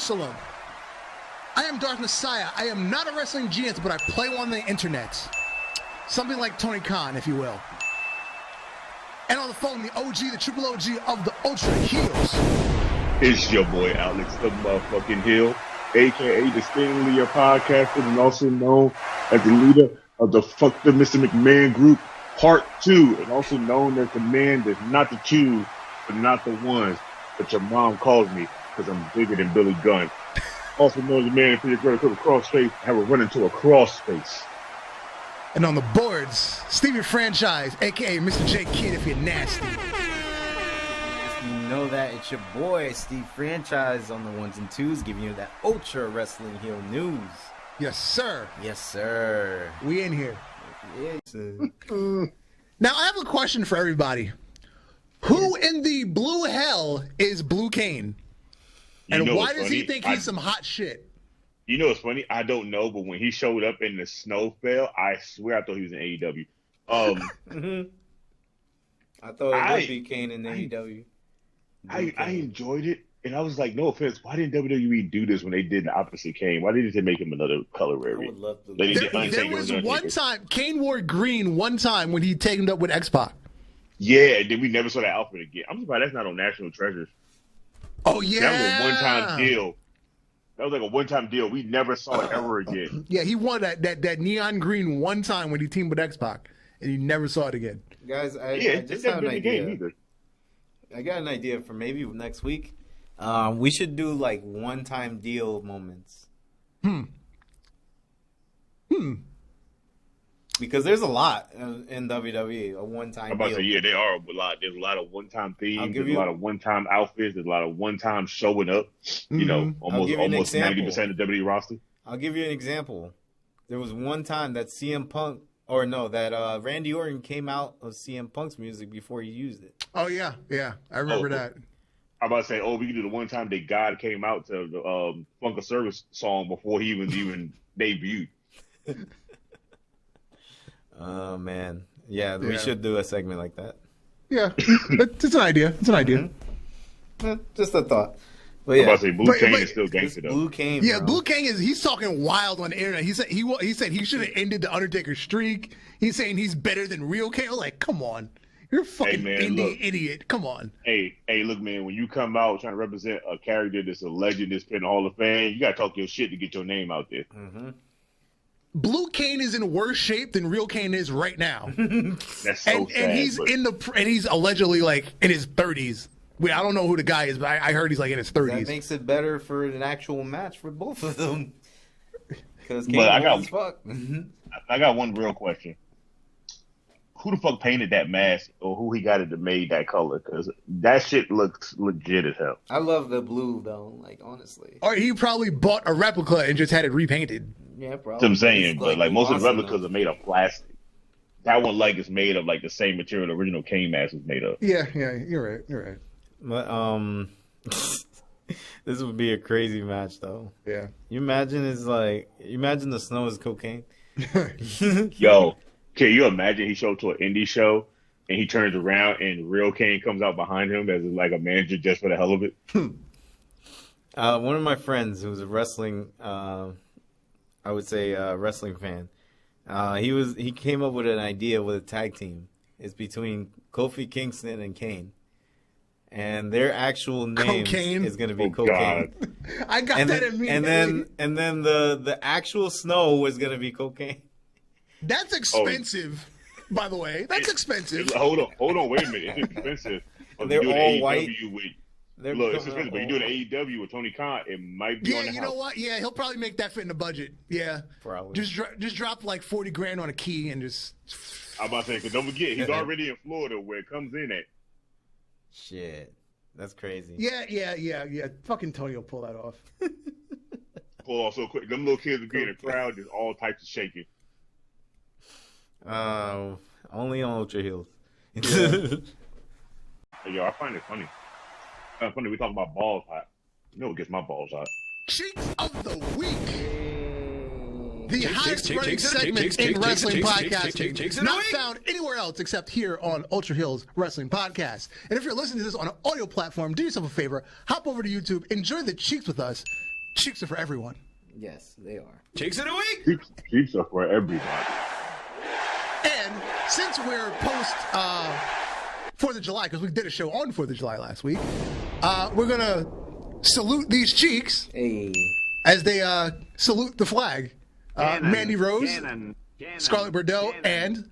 Jerusalem. I am Darth Messiah. I am not a wrestling genius, but I play on the internet. Something like Tony Khan, if you will. And on the phone, the OG, the triple OG of the Ultra Heelz. It's your boy Alex the motherfucking Hill, aka the Stanley podcaster, and also known as the leader of the Fuck the Mr. McMahon group, Part 2, and also known as the man that's not the two, but not the ones that your mom calls me because I'm bigger than Billy Gunn. Also known as the man for your girl to a crossface, have a run into a crossface. And on the boards, Stevie Franchise, a.k.a. Mr. J. Kidd, if you're nasty. You know that. It's your boy, Steve Franchise, on the ones and twos, giving you that Ultra Wrestling Heel news. Yes, sir. Yes, sir. We in here. Yes, sir. Now, I have a question for everybody. Who in the blue hell is Blue Kane? And why does he think he's some hot shit? You know what's funny? I don't know, but when he showed up and the snow fell, I swear I thought he was in AEW. I thought it would be Kane in AEW. I enjoyed it, and I was like, no offense, why didn't WWE do this when they did the opposite Kane? Why didn't they make him another color variant? I would love to. There was one time, Kane wore green one time when he teamed up with X-Pac. Yeah, and then we never saw that outfit again. I'm surprised that's not on National Treasures. Oh, yeah. That was a one-time deal. That was like a one-time deal. We never saw it ever again. Yeah, he won that neon green one time when he teamed with X-Pac, and you never saw it again. Guys, I just have an idea. I got an idea for maybe next week. We should do like one-time deal moments. Because there's a lot in WWE, a one-time deal. I'm about to say, yeah, there are a lot. There's a lot of one-time themes. There's a lot of one-time outfits. There's a lot of one-time showing up. You know, almost 90% of WWE roster. I'll give you an example. There was one time that Randy Orton came out of CM Punk's music before he used it. Oh, yeah. Yeah, I remember that. I'm about to say, we can do the one time that God came out to the Funk of Service song before he was even debuted. Oh, man. Yeah, we should do a segment like that. Yeah, it's an idea. It's an idea. Just a thought. But yeah. I'm about to say, Blue Kane is still gangster, though. Blue Kane, yeah, bro. Blue Kane he's talking wild on the internet. He said he should have ended the Undertaker streak. He's saying he's better than real Kane. I'm like, come on. You're a fucking idiot. Come on. Hey, look, man, when you come out trying to represent a character that's a legend that's been in the Hall of Fame, you got to talk your shit to get your name out there. Mm-hmm. Blue Kane is in worse shape than real Kane is right now. That's so sad. And he's allegedly like in his 30s. I don't know who the guy is, but I heard he's like in his 30s. That makes it better for an actual match for both of them. Because Kane as fuck. I got one real question. Who the fuck painted that mask, or who he got it to made that color? Because that shit looks legit as hell. I love the blue though, like honestly. Or he probably bought a replica and just had it repainted. Yeah, probably. That's what I'm saying, but like most of the replicas are made of plastic. That one is made of like the same material the original Kane mask was made of. Yeah, you're right. But this would be a crazy match though. Yeah. You imagine the snow is cocaine. Yo. Can you imagine he showed to an indie show and he turns around and real Kane comes out behind him as like a manager just for the hell of it? One of my friends who's a wrestling, wrestling fan, he came up with an idea with a tag team. It's between Kofi Kingston and Kane. And their actual name is going to be Cocaine. God. I got that immediately. And then the actual snow is going to be Cocaine. That's expensive, by the way. That's expensive. Hold on, wait a minute. It's expensive. They're all white. Look, it's expensive, but you do an AEW with Tony Khan, it might be on the house. Yeah, you know what? Yeah, he'll probably make that fit in the budget. Yeah. Probably. Just drop like $40,000 on a key and just... I'm about to say, because don't forget, he's already in Florida where it comes in at. Shit. That's crazy. Yeah. Fucking Tony will pull that off. Pull off so quick. Them little kids will be in the crowd, just all types of shaking. Only on Ultra Heelz. Hey, yo, I find it funny. Funny we talk about balls hot. You know what gets my balls hot? Cheeks of the Week. The highest rated segment in wrestling podcasting, not found anywhere else except here on Ultra Heelz Wrestling Podcast. And if you're listening to this on an audio platform, do yourself a favor, hop over to YouTube, enjoy the cheeks with us, Cheeks are for everyone. Yes, they are. Cheeks of the week. Cheeks are for everybody. And since we're post 4th of July, because we did a show on 4th of July last week, we're going to salute these cheeks as they salute the flag. Mandy Rose, Scarlett Bordeaux, and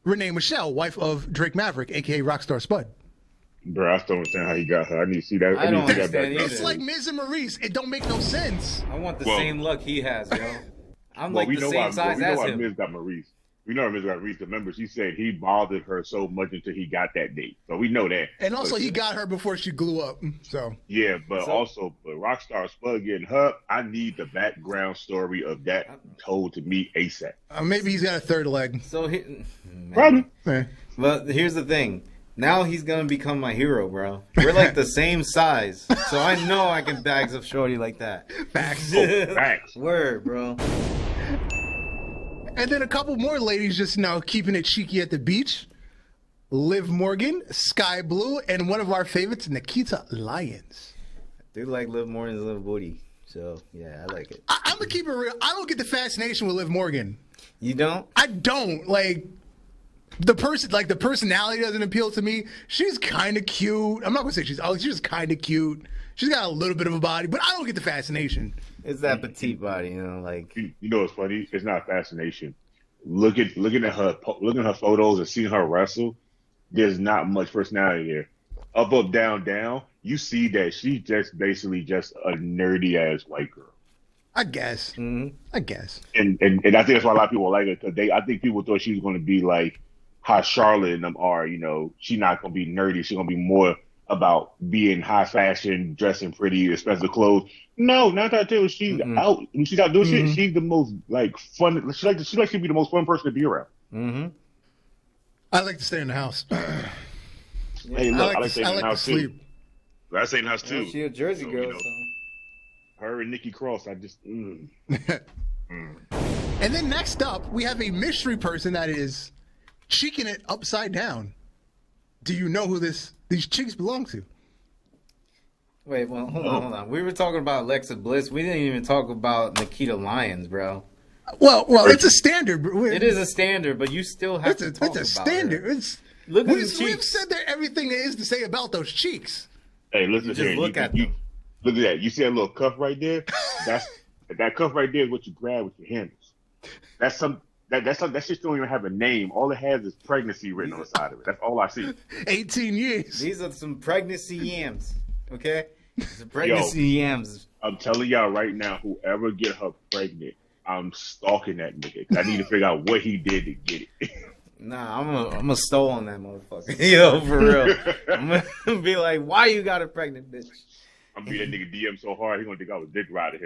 Renee Michelle, wife of Drake Maverick, a.k.a. Rockstar Spud. Bro, I still don't understand how he got her. I need to see that. I don't understand either. It's like Miz and Maurice. It don't make no sense. I want the same look he has, yo. I'm like the same size as him. We know why Miz got Maurice. We know Miz got Maurice. Remember, she said he bothered her so much until he got that date. So we know that. And also, he got her before she glue up. So yeah, but Rockstar Spud getting her. I need the background story of that told to me ASAP. Maybe he's got a third leg. So probably. But here's the thing. Now he's gonna become my hero, bro. We're like the same size, so I know I can bags up shorty like that. Facts. Facts. Word, bro. And then a couple more ladies just now keeping it cheeky at the beach. Liv Morgan, Sky Blue, and one of our favorites, Nikita Lyons. I do like Liv Morgan's little booty, so yeah, I like it. I'm gonna keep it real. I don't get the fascination with Liv Morgan. You don't? I don't. Like the personality doesn't appeal to me. She's kind of cute. I'm not gonna say she's just kind of cute. She's got a little bit of a body, but I don't get the fascination. It's that petite body, like. You know what's funny? It's not fascination. Looking at her photos and seeing her wrestle, there's not much personality there. Up, down, down. You see that she's just basically just a nerdy ass white girl. I guess. Mm-hmm. I guess. And I think that's why a lot of people like her, because I think people thought she was going to be like how Charlotte and them are. You know, she's not going to be nerdy. She's going to be more about being high fashion, dressing pretty, expensive clothes. No, not that too. She's out. When she's out doing shit, she's the most like fun. She like to be the most fun person to be around. Mm-hmm. I like to stay in the house. Hey, look, I like staying in the house too. I stay in the house too. She's a Jersey girl, so. Her and Nikki Cross, I just. And then next up, we have a mystery person that is cheeking it upside down. Do you know who these cheeks belong to? Wait, well, hold on. We were talking about Alexa Bliss. We didn't even talk about Nikita Lyons, bro. Well, it's a standard. It is a standard, but you still have to talk about it. It's a standard. Look at the cheeks. We've said there everything there is to say about those cheeks. Hey, listen here. Look at them. Look at that. You see that little cuff right there? That cuff right there is what you grab with your handles. That shit don't even have a name. All it has is pregnancy written on the side of it. That's all I see. 18 years. These are some pregnancy yams, okay? Some pregnancy yams. I'm telling y'all right now, whoever get her pregnant, I'm stalking that nigga. I need to figure out what he did to get it. Nah, I'm gonna stole on that motherfucker. Yo, for real. I'm gonna be like, why you got her pregnant, bitch? I'm gonna be that nigga DM so hard, he gonna think I was dick riding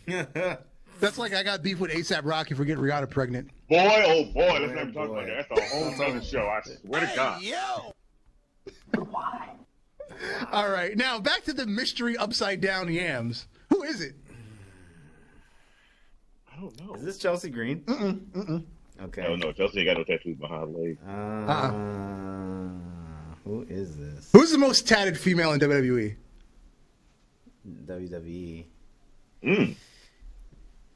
him. That's like I got beef with A$AP Rocky for getting Rihanna pregnant. Boy, oh boy, let's not talk about that. That's a whole other show. I swear to God. Yo. Why? All right, now back to the mystery upside down yams. Who is it? I don't know. Is this Chelsea Green? Okay. No, Chelsea ain't got no tattoos behind her leg. Who is this? Who's the most tatted female in WWE? WWE.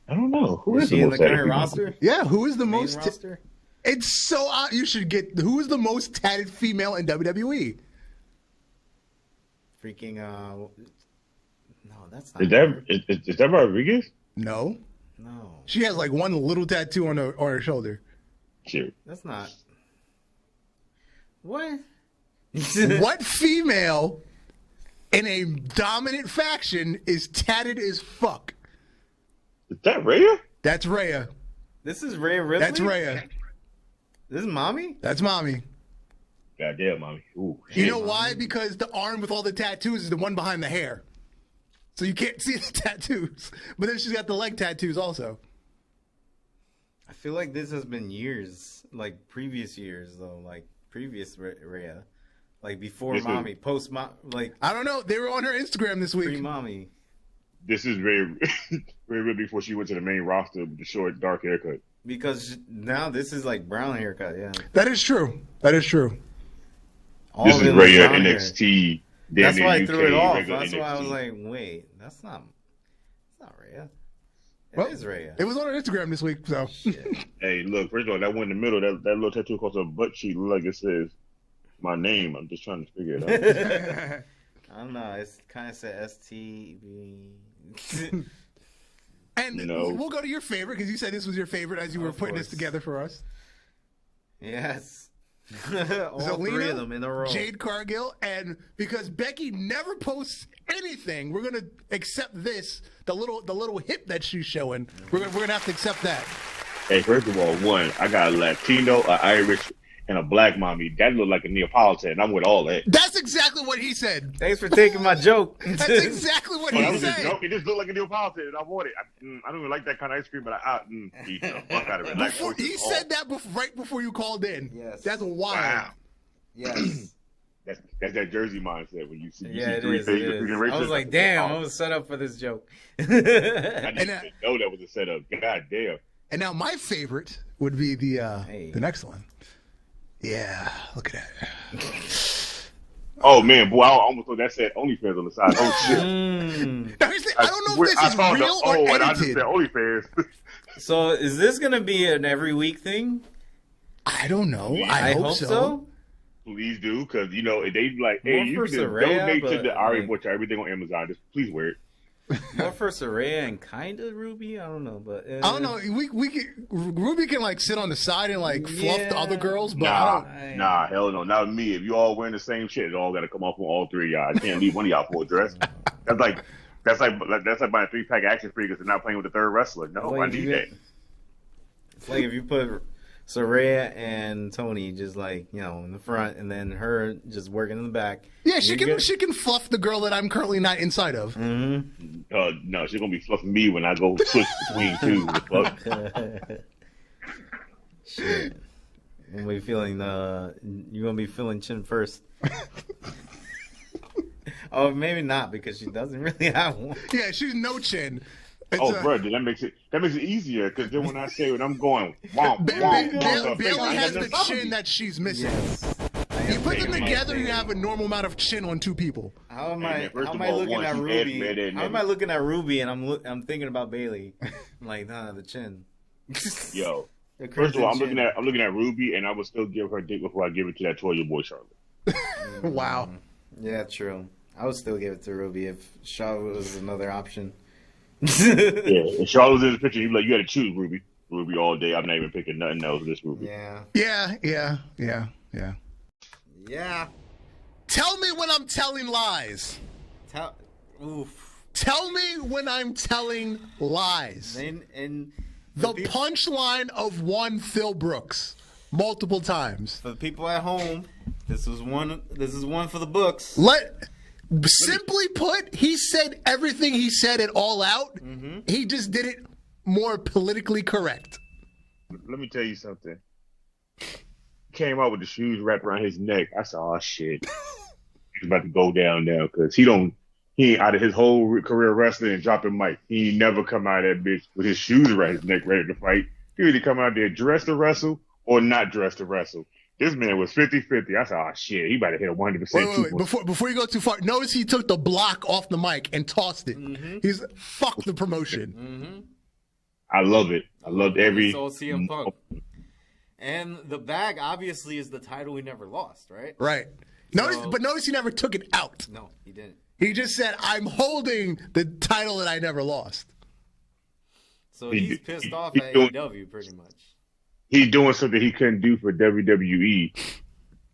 I don't know. Who is she in the current roster? Yeah, who is the most roster? It's so odd. You should get who is the most tatted female in WWE? Freaking no, that's not. Is that Rodriguez? No. No. She has like one little tattoo on her shoulder. Sure. That's not. What? What female in a dominant faction is tatted as fuck? Is that Rhea? That's Rhea. This is Rhea Ripley? That's Rhea. This is Mommy? That's Mommy. Goddamn, Mommy. Ooh, you know why? Because the arm with all the tattoos is the one behind the hair. So you can't see the tattoos. But then she's got the leg tattoos also. I feel like this has been years. Like previous years, though. Like previous Rhea. Like before Mommy. Post Mommy. Like, I don't know. They were on her Instagram this week. Pre-Mommy. This is very before she went to the main roster with the short, dark haircut. Because now this is like brown haircut, yeah. That is true. That is true. This is Rhea NXT. That's why I threw it off. That's why I was like, wait, that's not not Rhea. Well, It is Rhea. It was on her Instagram this week, so. Hey, look, first of all, that one in the middle, that little tattoo across her butt cheek, look like it says my name. I'm just trying to figure it out. I don't know. It's kind of said STB. And we'll go to your favorite, because you said this was your favorite as you were putting this together for us. Yes. All Zelina, three of them in a row. Jade Cargill, and because Becky never posts anything, we're gonna accept this. The little hip that she's showing, we're gonna have to accept that. Hey, first of all, I got a Latino, an Irish, and a black mommy. That look like a Neapolitan. I'm with all that. That's exactly what he said. Thanks for taking my joke. That's exactly what he said. It just looked like a Neapolitan, and I want it. I don't even like that kind of ice cream, but I eat the fuck out of it. He said that right before you called in. Yes. That's wild. Wow. Yes. That's that Jersey mindset when you see it three is, things. it is. I was like, damn, I was set up for this joke. I didn't know that was a setup. God damn. And now my favorite would be the next one. Yeah, look at that. Oh man, boy, I almost thought that said OnlyFans on the side. Oh shit! I don't know if this is real or edited. And I just said OnlyFans. So is this gonna be an every week thing? I don't know. I hope so. Please do, because they like, hey, you can donate to the Ari Butcher, everything on Amazon. Just please wear it. More for Saraya and kind of Ruby. I don't know, but I don't know. Ruby can like sit on the side and like fluff the other girls, but nah, hell no, not me. If you all wearing the same shit, it all got to come off on all three of y'all. I can't leave one of y'all for a dress. That's like buying a 3-pack action figures and not playing with the third wrestler. No, I need that. It's like if you put Saraya and Tony just like in the front, and then her just working in the back. Yeah, she can fluff the girl that I'm currently not inside of. Mm-hmm. No, she's gonna be fluffing me when I go switch between two. Shit, you're gonna be feeling chin first. Oh, maybe not, because she doesn't really have one. Yeah, she's no chin. Bro, that makes it easier, because then when I say when I'm going, Bailey has the chin that she's missing. Yes. You put them together, you have a normal amount of chin on two people. How am I looking at Ruby? How am I looking at Ruby and I'm thinking about Bailey? I'm like, nah, the chin. Yo, first of all, I'm looking at Ruby, and I would still give her dick before I give it to that Toya boy Charlotte. Wow. Yeah, true. I would still give it to Ruby if Charlotte was another option. Yeah, if Charlotte was in the picture, he'd be like, you got to choose Ruby all day. I'm not even picking nothing else with this Ruby. Yeah. Tell me when I'm telling lies. Tell me when I'm telling lies. And the punchline of one Phil Brooks multiple times. For the people at home, this is one for the books. Simply put, he said everything he said it all out. Mm-hmm. He just did it more politically correct. Let me tell you something. Came out with the shoes wrapped around his neck. I said, oh shit. He's about to go down now, because he ain't out of his whole career wrestling and dropping mic. He ain't never come out of that bitch with his shoes around his neck ready to fight. He either come out there dressed to wrestle or not dressed to wrestle. This man was 50-50. I said, oh, shit, he about to hit a 100%. Wait. Before you go too far, notice he took the block off the mic and tossed it. Mm-hmm. He's fuck the promotion. Mm-hmm. I love it. I loved every... So CM Punk. And the bag, obviously, is the title he never lost, right? Right. Notice he never took it out. No, he didn't. He just said, I'm holding the title that I never lost. So he's pissed off at AEW, pretty much. He's doing something he couldn't do for WWE,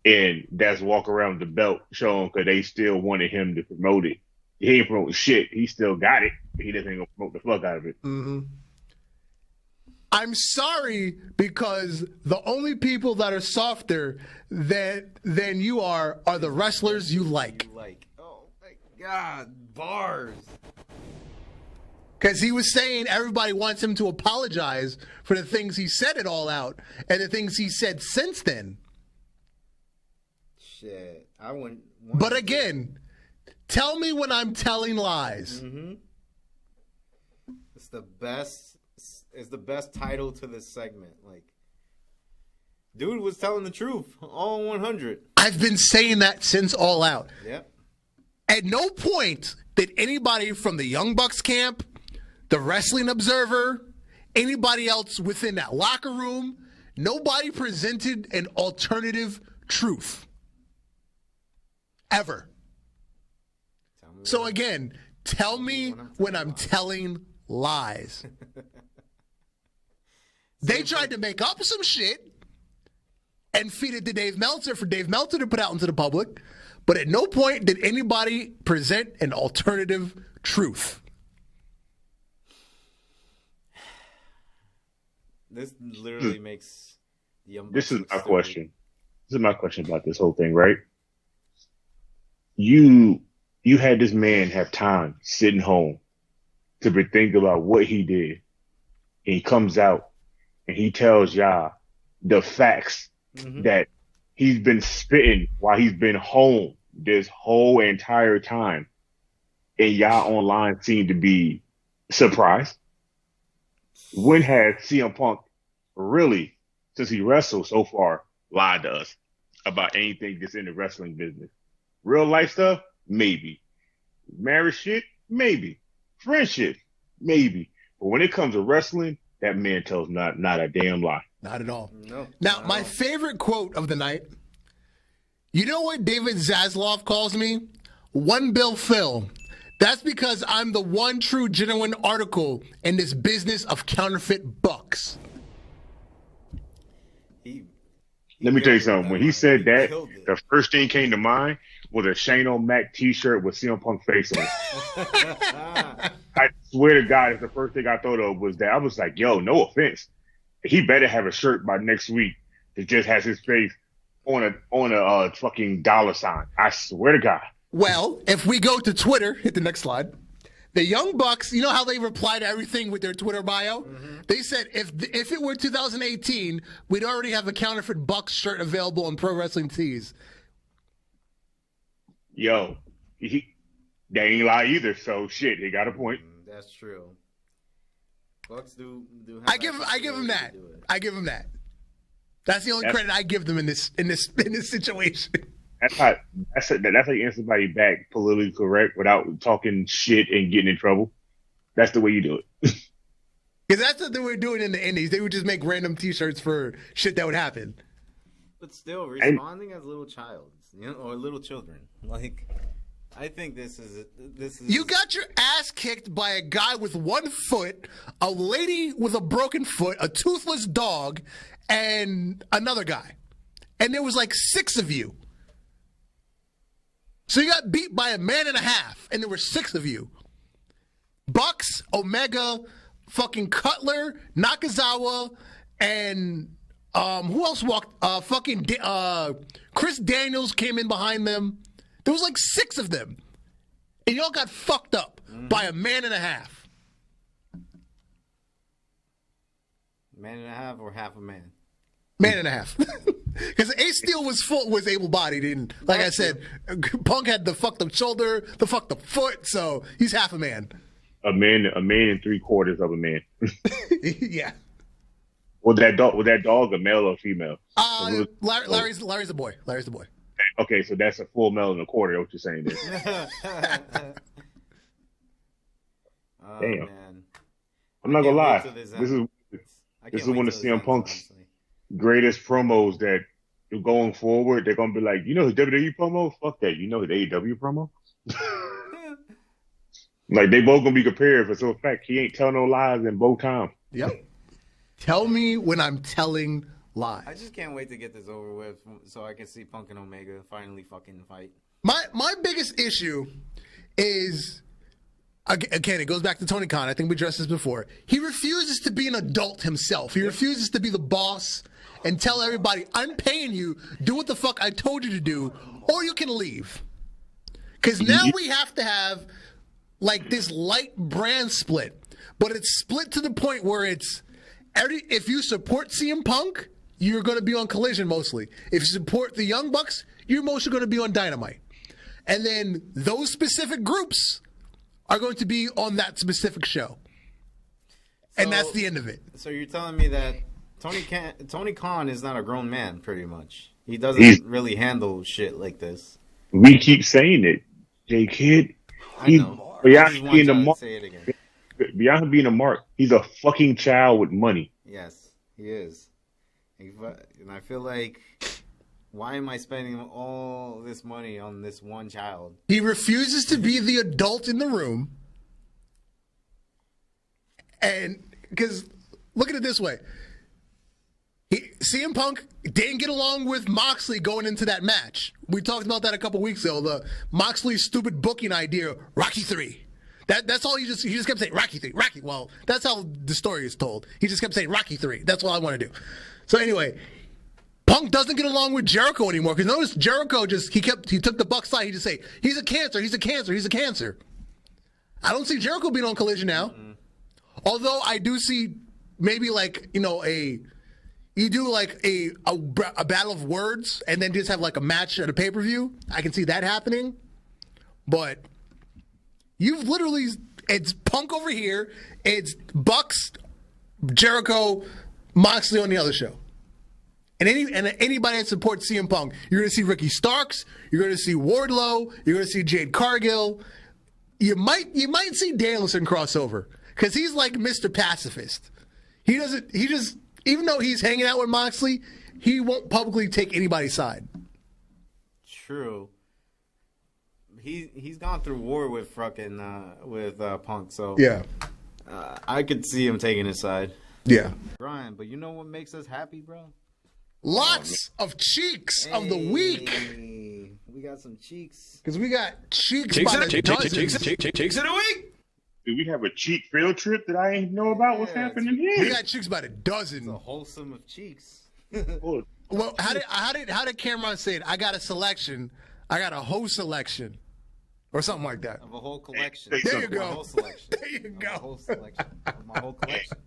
and that's walk around with the belt showing, because they still wanted him to promote it. He ain't promoting shit. He still got it, but he doesn't gonna promote the fuck out of it. Mm-hmm. I'm sorry, because the only people that are softer than you are the wrestlers you like. Oh my God, bars. Because he was saying everybody wants him to apologize for the things he said it all out and the things he said since then. Shit, I wouldn't. But again, tell me when I'm telling lies. Mm-hmm. It's the best. It's the best title to this segment. Like, dude was telling the truth. All 100. I've been saying that since All Out. Yep. At no point did anybody from the Young Bucks camp, the Wrestling Observer, anybody else within that locker room. Nobody presented an alternative truth. Ever. So again, tell me when I'm telling lies. They tried to make up some shit and feed it to Dave Meltzer for Dave Meltzer to put out into the public, but at no point did anybody present an alternative truth. This literally makes the Young Bucks This is my stupid. question. This is my question about this whole thing, right? You had this man have time sitting home to be thinking about what he did. And he comes out and he tells y'all the facts that he's been spitting while he's been home this whole entire time. And y'all online seem to be surprised. When has CM Punk really, since he wrestled so far, lied to us about anything that's in the wrestling business? Real life stuff? Maybe. Marriage shit? Maybe. Friendship? Maybe. But when it comes to wrestling, that man tells not a damn lie. Not at all. No. Now, my favorite quote of the night, you know what David Zaslav calls me? One Bill Phil. That's because I'm the one true genuine article in this business of counterfeit bucks. Let me tell you something. When he said that, the first thing came to mind was a Shane O'Mac t-shirt with CM Punk face on it. I swear to God, it's the first thing I thought of was that. I was like, yo, no offense. He better have a shirt by next week that just has his face on a fucking dollar sign. I swear to God. Well, if we go to Twitter, hit the next slide. The Young Bucks, you know how they reply to everything with their Twitter bio? They said if it were 2018, we'd already have a counterfeit Bucks shirt available on Pro Wrestling Tees. Yo, they ain't lie either. So shit, he got a point. That's true. Bucks do. I give him that. I give him that. That's the only credit I give them in this situation. That's how you answer somebody back politically correct without talking shit and getting in trouble. That's the way you do it. Because that's what they were doing in the Indies. They would just make random T-shirts for shit that would happen. But still, responding as little childs, or little children. Like, I think this is. You got your ass kicked by a guy with 1 foot, a lady with a broken foot, a toothless dog, and another guy. And there was like 6 of you. So you got beat by a man and a half, and there were 6 of you. Bucks, Omega, fucking Cutler, Nakazawa, and who else walked? Chris Daniels came in behind them. There was like 6 of them. And y'all got fucked up by a man and a half. Man and a half or half a man? Man and a half. Because Ace Steel was able-bodied, and like I said, Punk had the fucked up shoulder, the fucked up foot, so he's half a man. A man and 3/4 of a man. Yeah. Was that dog a male or female? Larry's the boy. Larry's the boy. Okay, so that's a full male and a quarter. What you're saying there? Damn. Man. I'm not gonna lie. This is one of CM Punk's greatest promos that going forward, they're going to be like, you know his WWE promo? Fuck that. You know his AEW promo? Like, they both going to be compared for so fact he ain't telling no lies in both times. Yep. Tell me when I'm telling lies. I just can't wait to get this over with so I can see Punk and Omega finally fucking fight. My biggest issue is, again, it goes back to Tony Khan. I think we addressed this before. He refuses to be an adult himself. He refuses to be the boss and tell everybody, I'm paying you, do what the fuck I told you to do, or you can leave. Because now we have to have, like, this light brand split. But it's split to the point where it's, if you support CM Punk, you're going to be on Collision mostly. If you support the Young Bucks, you're mostly going to be on Dynamite. And then those specific groups are going to be on that specific show. And that's the end of it. So you're telling me that Tony Khan is not a grown man, pretty much. He doesn't really handle shit like this. We keep saying it, J Kid. I know. Reality in the market. beyond him being a mark, he's a fucking child with money. Yes, he is. And I feel like, why am I spending all this money on this one child? He refuses to be the adult in the room. And because look at it this way. CM Punk didn't get along with Moxley going into that match. We talked about that a couple weeks ago. The Moxley's stupid booking idea, Rocky 3. That's all he just kept saying, Rocky 3, Rocky. Well, that's how the story is told. He just kept saying Rocky 3. That's all I want to do. So anyway, Punk doesn't get along with Jericho anymore because notice Jericho he took the Buck side. He just say he's a cancer, he's a cancer, he's a cancer. I don't see Jericho being on Collision now. Mm-hmm. Although I do see maybe like you do like a battle of words and then just have like a match at a pay-per-view. I can see that happening. But you've literally, it's Punk over here, it's Bucks, Jericho, Moxley on the other show. And anybody that supports CM Punk, you're going to see Ricky Starks, you're going to see Wardlow, you're going to see Jade Cargill. You might see Danielson crossover because he's like Mr. Pacifist. Even though he's hanging out with Moxley, he won't publicly take anybody's side. True. He's gone through war with Punk, so yeah, I could see him taking his side. Yeah, Brian, but you know what makes us happy, bro? Lots of cheeks of the week. We got some cheeks because we got cheeks by the dozen. Cheeks of the week. Do we have a cheek field trip that I ain't know about? What's happening here? We got cheeks by the dozen. It's a wholesome of cheeks. Well, how did Cameron say it? I got a selection. I got a whole selection, or something like that. Of a whole collection. There you go. A whole selection. There you go. A whole selection of my whole collection.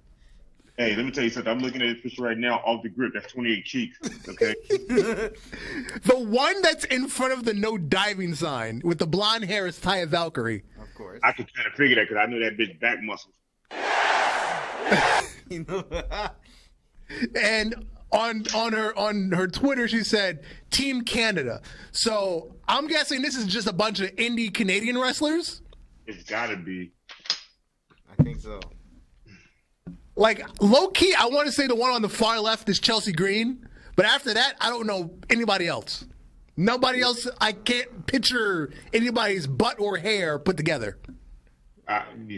Hey, let me tell you something. I'm looking at this picture right now off the grip. That's 28 cheeks. Okay. The one that's in front of the no diving sign with the blonde hair is Taya Valkyrie. Of course. I could kind of figure that because I know that bitch back muscles. And on her Twitter, she said Team Canada. So I'm guessing this is just a bunch of indie Canadian wrestlers. It's gotta be. I think so. Like, low-key, I want to say the one on the far left is Chelsea Green. But after that, I don't know anybody else. Nobody else, I can't picture anybody's butt or hair put together.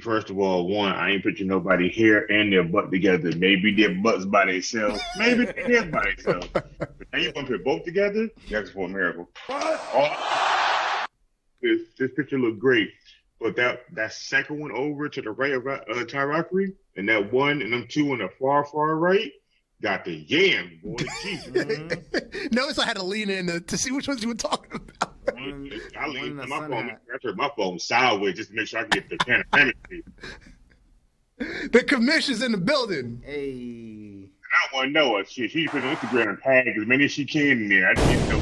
First of all, one, I ain't picturing nobody hair and their butt together. Maybe their butts by themselves. Maybe their hair by themselves. But now you want to put both together? That's for a miracle. This picture looked great. But that second one over to the right of Tyrakri, and that one and them two on the far right, got the yam, boy. Notice I had to lean in to see which ones you were talking about. I leaned to my phone. I turned my phone sideways just to make sure I can get the panoramic view. The commission's in the building. Hey. I want to know her. She put on Instagram and tag as many as she can in there. I just need to know.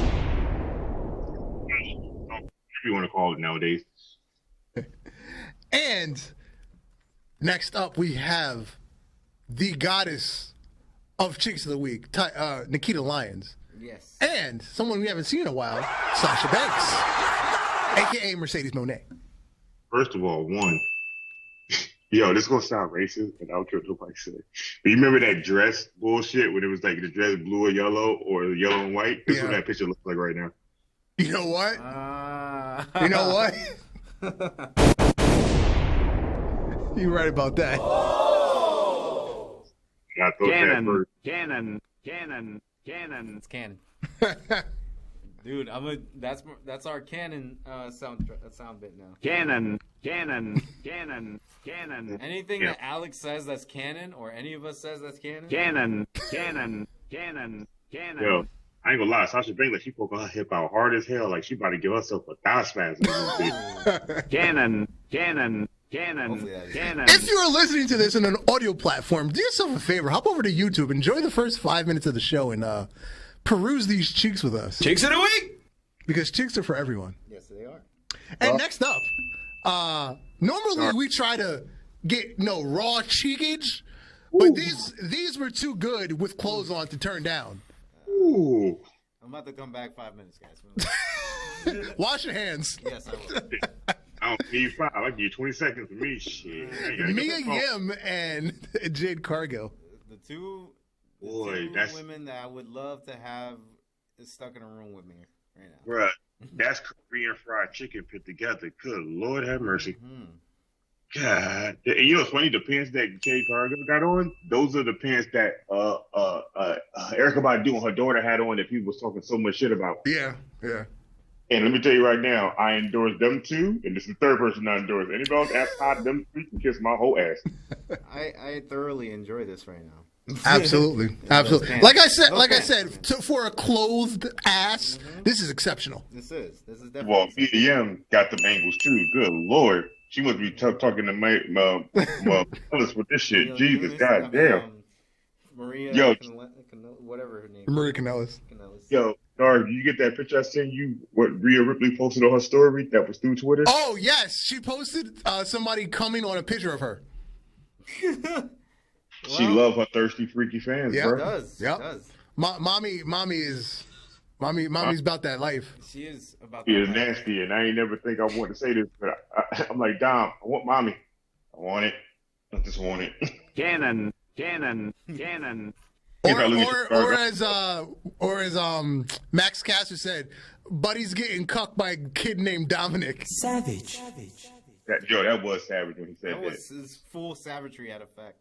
Whatever you want to call it nowadays. And next up, we have the goddess of Chicks of the Week, Nikita Lyons. Yes. And someone we haven't seen in a while, Sasha Banks, a.k.a. Mercedes Moné. First of all, one, yo, this is going to sound racist, and I don't care what nobody says. But you remember that dress bullshit when it was like the dress blue or yellow or yellow and white? This is what that picture looks like right now. You know what? You know what? You're right about that. Oh! Canon. It's canon. Dude, that's our canon sound bit now. Canon. Anything that Alex says that's canon, or any of us says that's canon. Canon. Yo, I ain't gonna lie, Sasha Banks, like, she poking her hip out hard as hell, like she about to give herself a thigh spasm. Canon. If you are listening to this on an audio platform, do yourself a favor. Hop over to YouTube. Enjoy the first 5 minutes of the show and peruse these cheeks with us. Cheeks of the week! Because cheeks are for everyone. Yes, they are. And next up, normally we try to get raw cheekage, but these were too good with clothes on to turn down. Ooh. I'm about to come back 5 minutes, guys. Wash your hands. Yes, I will. I don't need 5. I give you 20 seconds for me. Shit. Mia Yim and Jade Cargill. The two women that I would love to have stuck in a room with me right now. Bruh, that's Korean fried chicken put together. Good Lord have mercy. Mm-hmm. God. And you know what's funny? The pants that Jade Cargill got on, those are the pants that Erykah Badu and her daughter had on that people was talking so much shit about. Yeah. And let me tell you right now, I endorse them too, and this is the third person I endorse. Anybody else outside them three can kiss my whole ass. I thoroughly enjoy this right now. Absolutely. Like I said, for a clothed ass, this is exceptional. This is definitely. Well, BDM got them angles too. Good Lord, she must be talking to my fellas with this shit. Jesus, goddamn. Maria, whatever her name. Maria Kanellis. Yo, Dar, you get that picture I sent you? What Rhea Ripley posted on her story that was through Twitter? Oh yes, she posted somebody coming on a picture of her. She love her thirsty, freaky fans, bro. She does. Yep. She does. Mommy's about that life. She is about. She is nasty, and I ain't never think I want to say this, but I'm like, Dom, I want mommy. I want it. I just want it. Cannon. Or as Max Caster said, Buddy's getting cucked by a kid named Dominic. Savage. That was savage when he said that. His full savagery had effect.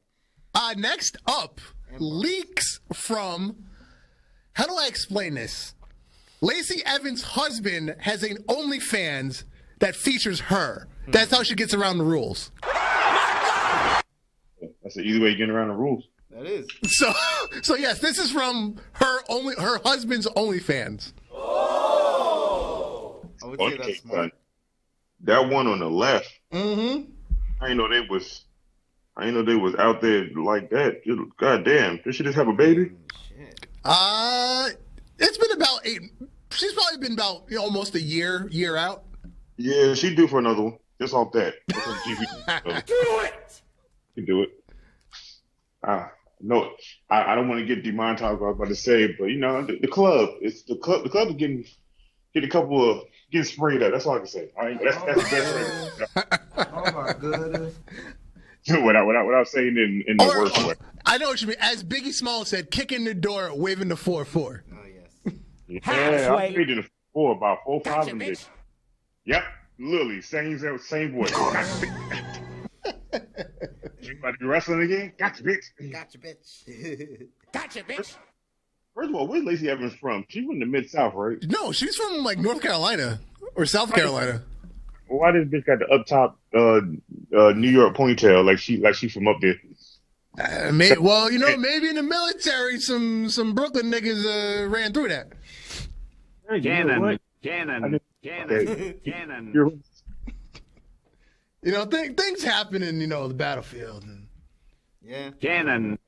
Next up, leaks from, how do I explain this? Lacey Evans' husband has an OnlyFans that features her. That's how she gets around the rules. That's the easy way to get around the rules. That is. So yes, this is from her husband's OnlyFans. Oh! I would say that's smart. That one on the left. Mm-hmm. I didn't know they was out there like that. God damn, did she just have a baby? Shit. It's been about 8. She's probably been about almost a year out. Yeah, she due for another one. Just off that. Do it. You do it. No, I don't want to get demonetized. What I was about to say, but you know, the club. It's the club. The club is getting a couple of getting sprayed up. That's all I can say. All right, that's the best way. Oh my goodness. Without saying it in the worst way. I know what you mean. As Biggie Smalls said, kicking the door, waving the 4-4. Oh yes. Yeah, I played in the 4 about 4 or 5 of them. Yep, Lily, same voice. You about to be wrestling again? Gotcha, bitch. Gotcha, bitch. First of all, where's Lacey Evans from? She's from the Mid-South, right? No, she's from like North Carolina or South Carolina. Why this bitch got the up top New York ponytail like she from up there? Maybe in the military, some Brooklyn niggas ran through that. Cannon. You know, things happen in the battlefield. Yeah. Cannon.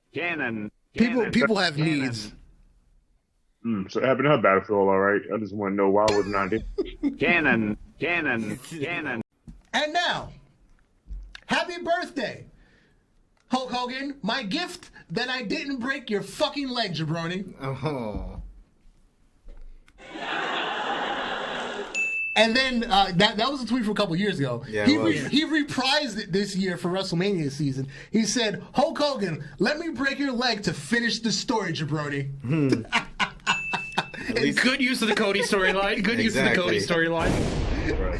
People have needs. So it happened to her battlefield, all right. I just want to know why I was not there. Cannon. And now, happy birthday, Hulk Hogan. My gift that I didn't break your fucking leg, jabroni. Oh. And then that was a tweet from a couple years ago. Yeah, he reprised it this year for WrestleMania season. He said, Hulk Hogan, let me break your leg to finish the story, jabroni. Good use of the Cody storyline. Good use of the Cody storyline.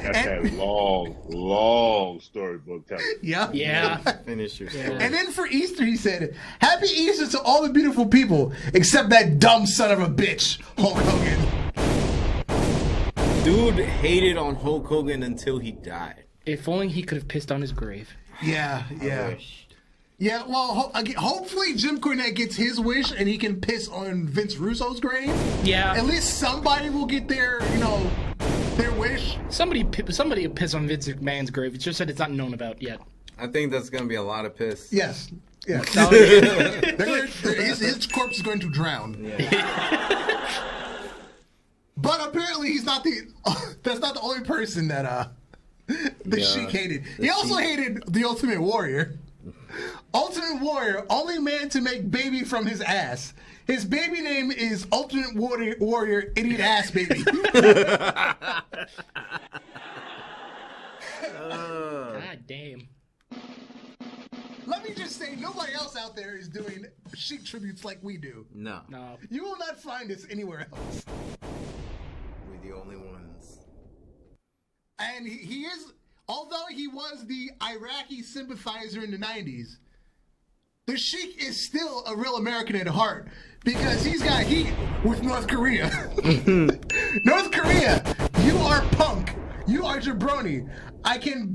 That's that long storybook telling. Yeah. Finish your story. And then for Easter, he said, Happy Easter to all the beautiful people, except that dumb son of a bitch, Hulk Hogan. Dude hated on Hulk Hogan until he died. If only he could have pissed on his grave. Yeah. Yeah, well, hopefully Jim Cornette gets his wish and he can piss on Vince Russo's grave. Yeah. At least somebody will get their wish. Somebody will piss on Vince McMahon's grave. It's just that it's not known about yet. I think that's going to be a lot of piss. Yes. Yeah. His corpse is going to drown. Yeah. But apparently he's not that's not the only person that Sheik hated. He also hated the Ultimate Warrior. Ultimate Warrior, only man to make baby from his ass. His baby name is Ultimate Warrior Idiot Ass Baby. God damn. Let me just say, nobody else out there is doing Sheik tributes like we do. No. You will not find us anywhere else. We're the only ones. And he is, although he was the Iraqi sympathizer in the 90s, the Sheik is still a real American at heart because he's got heat with North Korea. North Korea, you are punk. You are jabroni. I can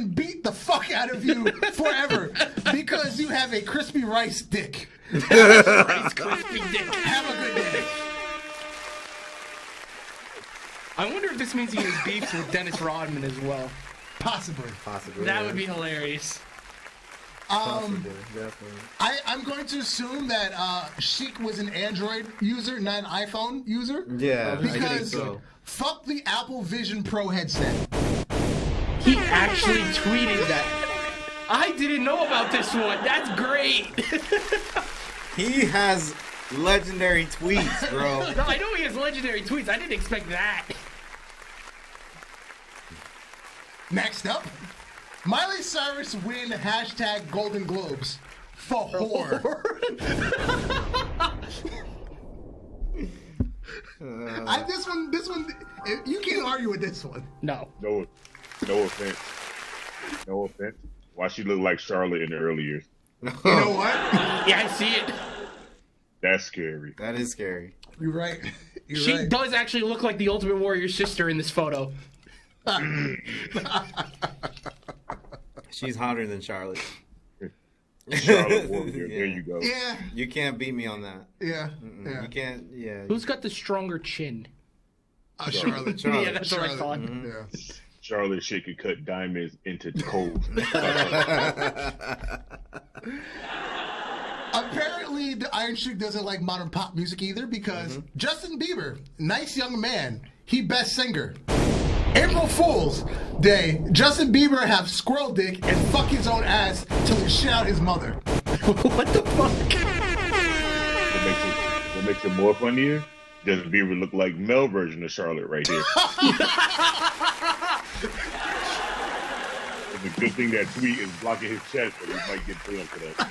beat the fuck out of you forever because you have a crispy rice dick. Rice crispy dick. Have a good day. I wonder if this means he has beefs with Dennis Rodman as well. Possibly. That would be hilarious. Definitely. I'm going to assume that Sheik was an Android user, not an iPhone user. Yeah, because I think so. Fuck the Apple Vision Pro headset. He actually tweeted that. I didn't know about this one. That's great. He has legendary tweets, bro. No, I know he has legendary tweets. I didn't expect that. Next up, Miley Cyrus win hashtag Golden Globes for whore. This one, you can't argue with this one. No. No offense. No offense. Why she look like Charlotte in the early years? You know what? Yeah, I see it. That's scary. That is scary. You're right. She does actually look like the Ultimate Warrior sister in this photo. She's hotter than Charlotte. Charlotte Warrior. There you go. Yeah. You can't beat me on that. Yeah. You can't. Yeah. Who's got the stronger chin? Charlotte. Yeah, that's what I thought. Mm-hmm. Yeah. Charlotte Sheik could cut diamonds into coal. Apparently, the Iron Sheik doesn't like modern pop music either because Justin Bieber, nice young man, he best singer. April Fool's Day, Justin Bieber have squirrel dick and fuck his own ass till he shit out his mother. What the fuck? What makes it more funnier? Justin Bieber look like male version of Charlotte right here. It's a good thing that tweet is blocking his chest, but he might get killed for that.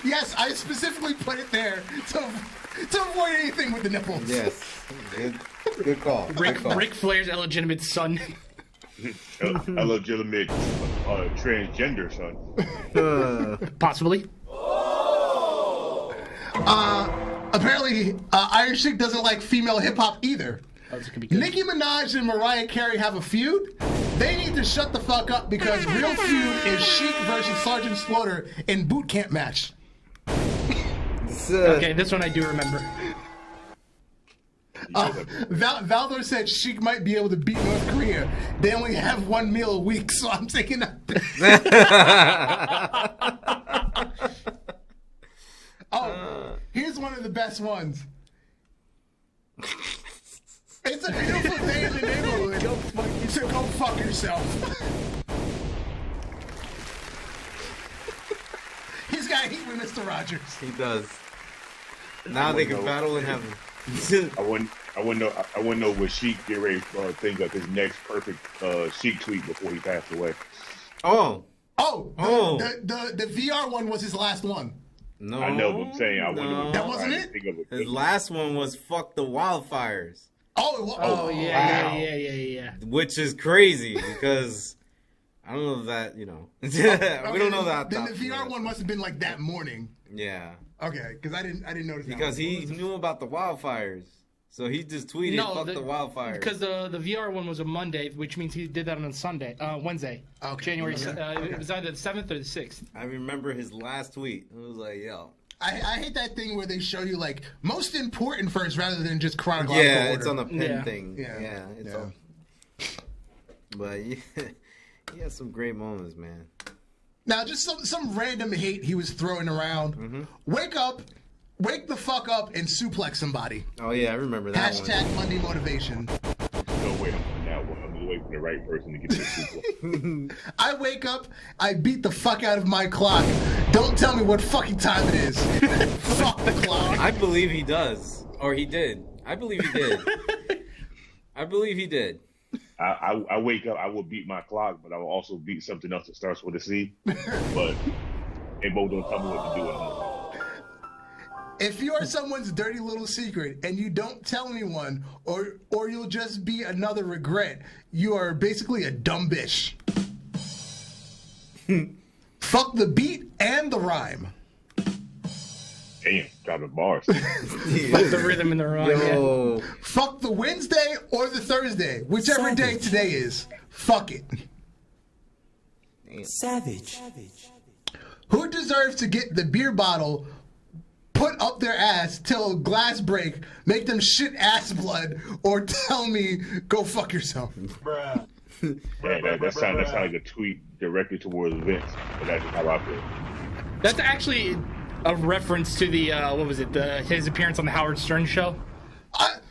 Yes, I specifically put it there to avoid anything with the nipples. Yes. Good call. Ric Flair's illegitimate son. Illegitimate transgender son. Possibly. Apparently, Iron Sheik doesn't like female hip-hop either. Oh, this could be good. Nicki Minaj and Mariah Carey have a feud. They need to shut the fuck up because real feud is Sheik versus Sergeant Slaughter in boot camp match. Okay, this one I do remember. Valdor said Sheik might be able to beat North Korea. They only have one meal a week, so I'm taking that. Here's one of the best ones. It's a beautiful day in the neighborhood. Go fuck yourself. He's got heat with Mr. Rogers. He does. Now they can battle in heaven. I wouldn't know what Sheik get ready to think of his next perfect Sheik tweet before he passed away. The VR one was his last one. No, I know, but I'm saying I wouldn't know. That wasn't it? His last one was "fuck the wildfires." Yeah. Which is crazy because I don't know if that, we don't know that. Then the VR one must have been like that morning. Yeah. Okay, because I didn't notice that. Because he knew about the wildfires, so he just tweeted "fuck the wildfires." Because the VR one was a Monday, which means he did that on Wednesday, January. It was either the 7th or the 6th. I remember his last tweet. It was like, "Yo." I hate that thing where they show you like most important first rather than just chronological order. Yeah, it's on the pin thing. Yeah. But he has some great moments, man. Now, just some random hate he was throwing around. Wake the fuck up, and suplex somebody. Oh yeah, I remember that Hashtag one. Monday motivation. No, wait, I'm that one. I'm waiting for the right person to get to the suplex. I wake up, I beat the fuck out of my clock. Don't tell me what fucking time it is. Fuck the clock. I believe he does, or he did. I believe he did. I wake up, I will beat my clock, but I will also beat something else that starts with a C. But they both don't tell me what to do at home. If you are someone's dirty little secret and you don't tell anyone, or you'll just be another regret, you are basically a dumb bitch. Fuck the beat and the rhyme. Damn, dropping bars. Fuck the rhythm and the rhyme. Yo. Yeah. Fuck the Wednesday or the Thursday, whichever day today is. Fuck it. Savage. Who deserves to get the beer bottle put up their ass till glass break, make them shit ass blood, or tell me go fuck yourself? Bruh. That sounds like a tweet directly towards Vince, but that's just how I feel. That's actually a reference to the what was it? His appearance on the Howard Stern show. Hulk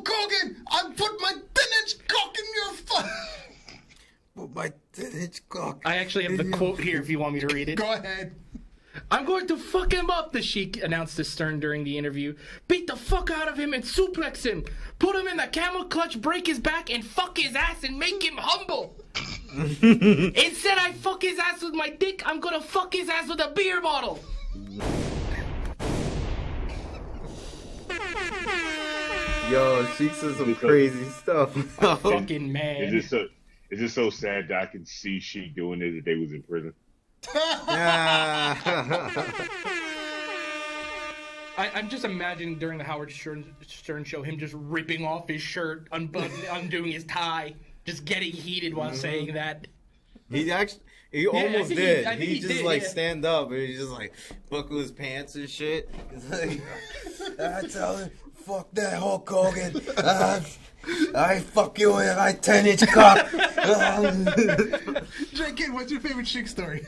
Hogan, I put my 10-inch cock in your fuck. Put my 10-inch cock. I actually have the quote here if you want me to read it. Go ahead. I'm going to fuck him up, the Sheik announced to Stern during the interview. Beat the fuck out of him and suplex him. Put him in the camel clutch, break his back, and fuck his ass and make him humble. Instead, I fuck his ass with my dick. I'm gonna fuck his ass with a beer bottle. Yo, Sheik says some crazy stuff. Fucking man. It's just so sad that I can see Sheik doing it if they was in prison. I'm just imagining during the Howard Stern show him just ripping off his shirt, undoing his tie, just getting heated while saying that. He almost did. He just did, stand up and he's just like buckle his pants and shit. It's like, I tell him, fuck that Hulk Hogan. I fuck you with my 10-inch cock. J-Kid, what's your favorite Sheik story?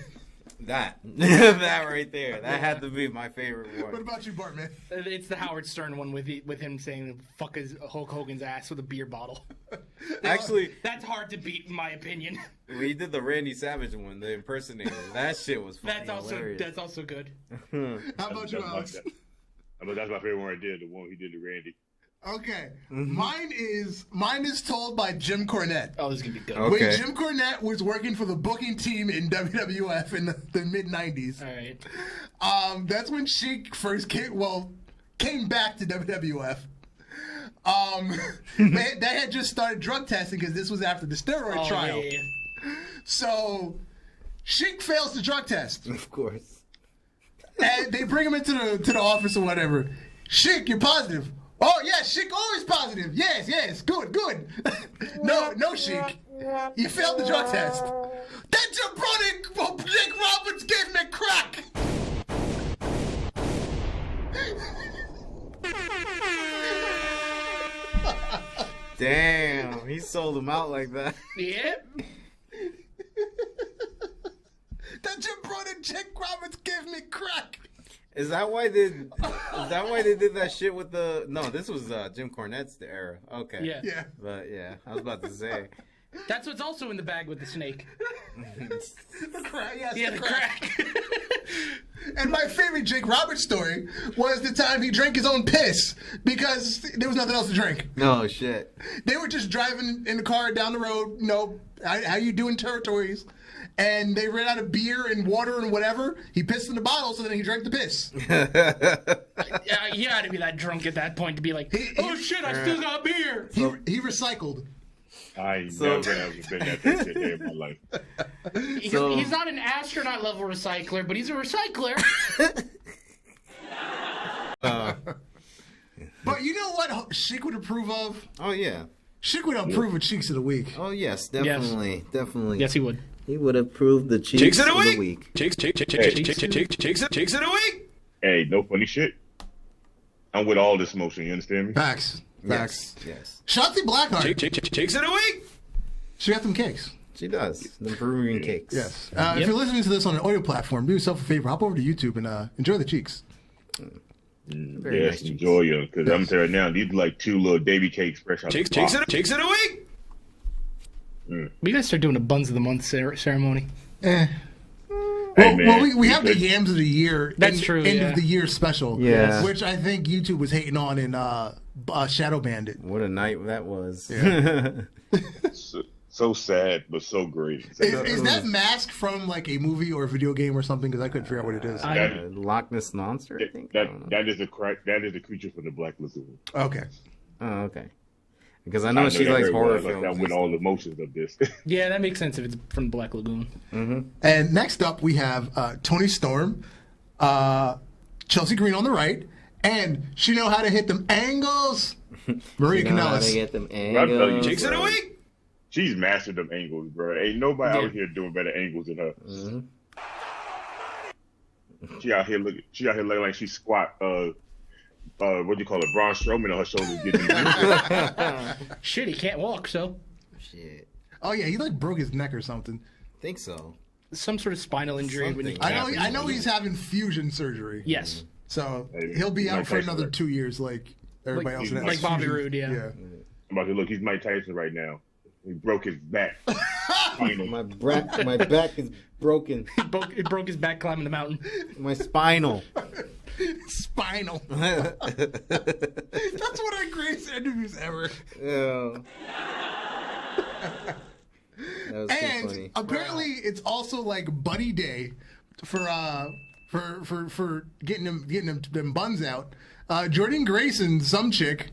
That right there. That had to be my favorite one. What about you, Bartman? It's the Howard Stern one with him saying "fuck his Hulk Hogan's ass" with a beer bottle. Actually, that's hard to beat, in my opinion. We did the Randy Savage one, the impersonator. That shit was fucking hilarious. That's also good. How about you, Alex? That's my favorite one I did. The one he did to Randy. Okay, mine is told by Jim Cornette. Oh, this is gonna be good. Okay. When Jim Cornette was working for the booking team in WWF in the mid '90s. All right. That's when Sheik first came back to WWF. They had just started drug testing because this was after the steroid trial. Yeah. So Sheik fails the drug test. Of course. And they bring him into the office or whatever. Sheik, you're positive. Oh, yeah, Sheik always positive. Yes, good. No, Sheik. You failed the drug test. That jabroni Jake Roberts gave me crack. Damn, he sold him out like that. Yeah. That jabroni Jake Roberts gave me crack. Is that why they did that shit with the? No, this was Jim Cornette's era. Okay. Yeah. But yeah, I was about to say. That's what's also in the bag with the snake. The crack. Yes, Yeah, the crack. And my favorite Jake Roberts story was the time he drank his own piss because there was nothing else to drink. No shit. They were just driving in the car down the road, how you doing territories, and they ran out of beer and water and whatever. He pissed in the bottle, so then he drank the piss. Yeah, you had to be that drunk at that point to be like, oh shit, I still got beer. He recycled. I never ever been that shit day in my life. He's not an astronaut level recycler, but he's a recycler. But you know what Sheik would approve of? Oh yeah. Sheik would approve of Cheeks of the Week. Oh yes, definitely. Yes, he would. He would approve the Cheeks of the Week. Cheeks of the Week. Hey, no funny shit. I'm with all this motion. You understand me? Facts. Yes. Shotzi Blackheart. Cheeks of the Week. She got them cakes. She does. The Peruvian cakes. Yes. If you're listening to this on an audio platform, do yourself a favor. Hop over to YouTube and enjoy the cheeks. Very Yes, nice enjoy them. Because I'm telling you now, these are like two little baby cakes fresh out the box. Cheeks of the Week. We gotta start doing a Buns of the Month ceremony. We're we have the Yams of the Year. That's true. End of the year special. Yeah. Which I think YouTube was hating on in Shadow Bandit. What a night that was. Yeah. So sad, but so great. Is that mask from like a movie or a video game or something? Because I couldn't figure out what it is. Loch Ness Monster, I think. That is a creature from the Black Lagoon. Okay. Oh, okay. Because I know she likes horror films. That with all the emotions of this. Yeah, that makes sense if it's from Black Lagoon. Mm-hmm. And next up, we have Toni Storm, Chelsea Green on the right, and she know how to hit them angles. Maria Kanellis. Get them angles. Jigs of the week. She's mastered them angles, bro. Ain't nobody out here doing better angles than her. Mm-hmm. She out here looking like she squat. What do you call it? Braun Strowman on her shoulders. Getting Shit, he can't walk, so. Shit. Oh yeah, he like broke his neck or something. Think so. Some sort of spinal injury. When I know he's having fusion surgery. Yes. So he'll be out for another 2 years, like everybody else. Like Bobby Roode, yeah. I'm about to look. He's Mike Tyson right now. He broke his back. My back is broken. He broke his back climbing the mountain. My spinal. Spinal. That's one of the greatest interviews ever. Yeah. That was and funny. Apparently, it's also like Buddy Day for getting them buns out. Jordan Grayson, some chick.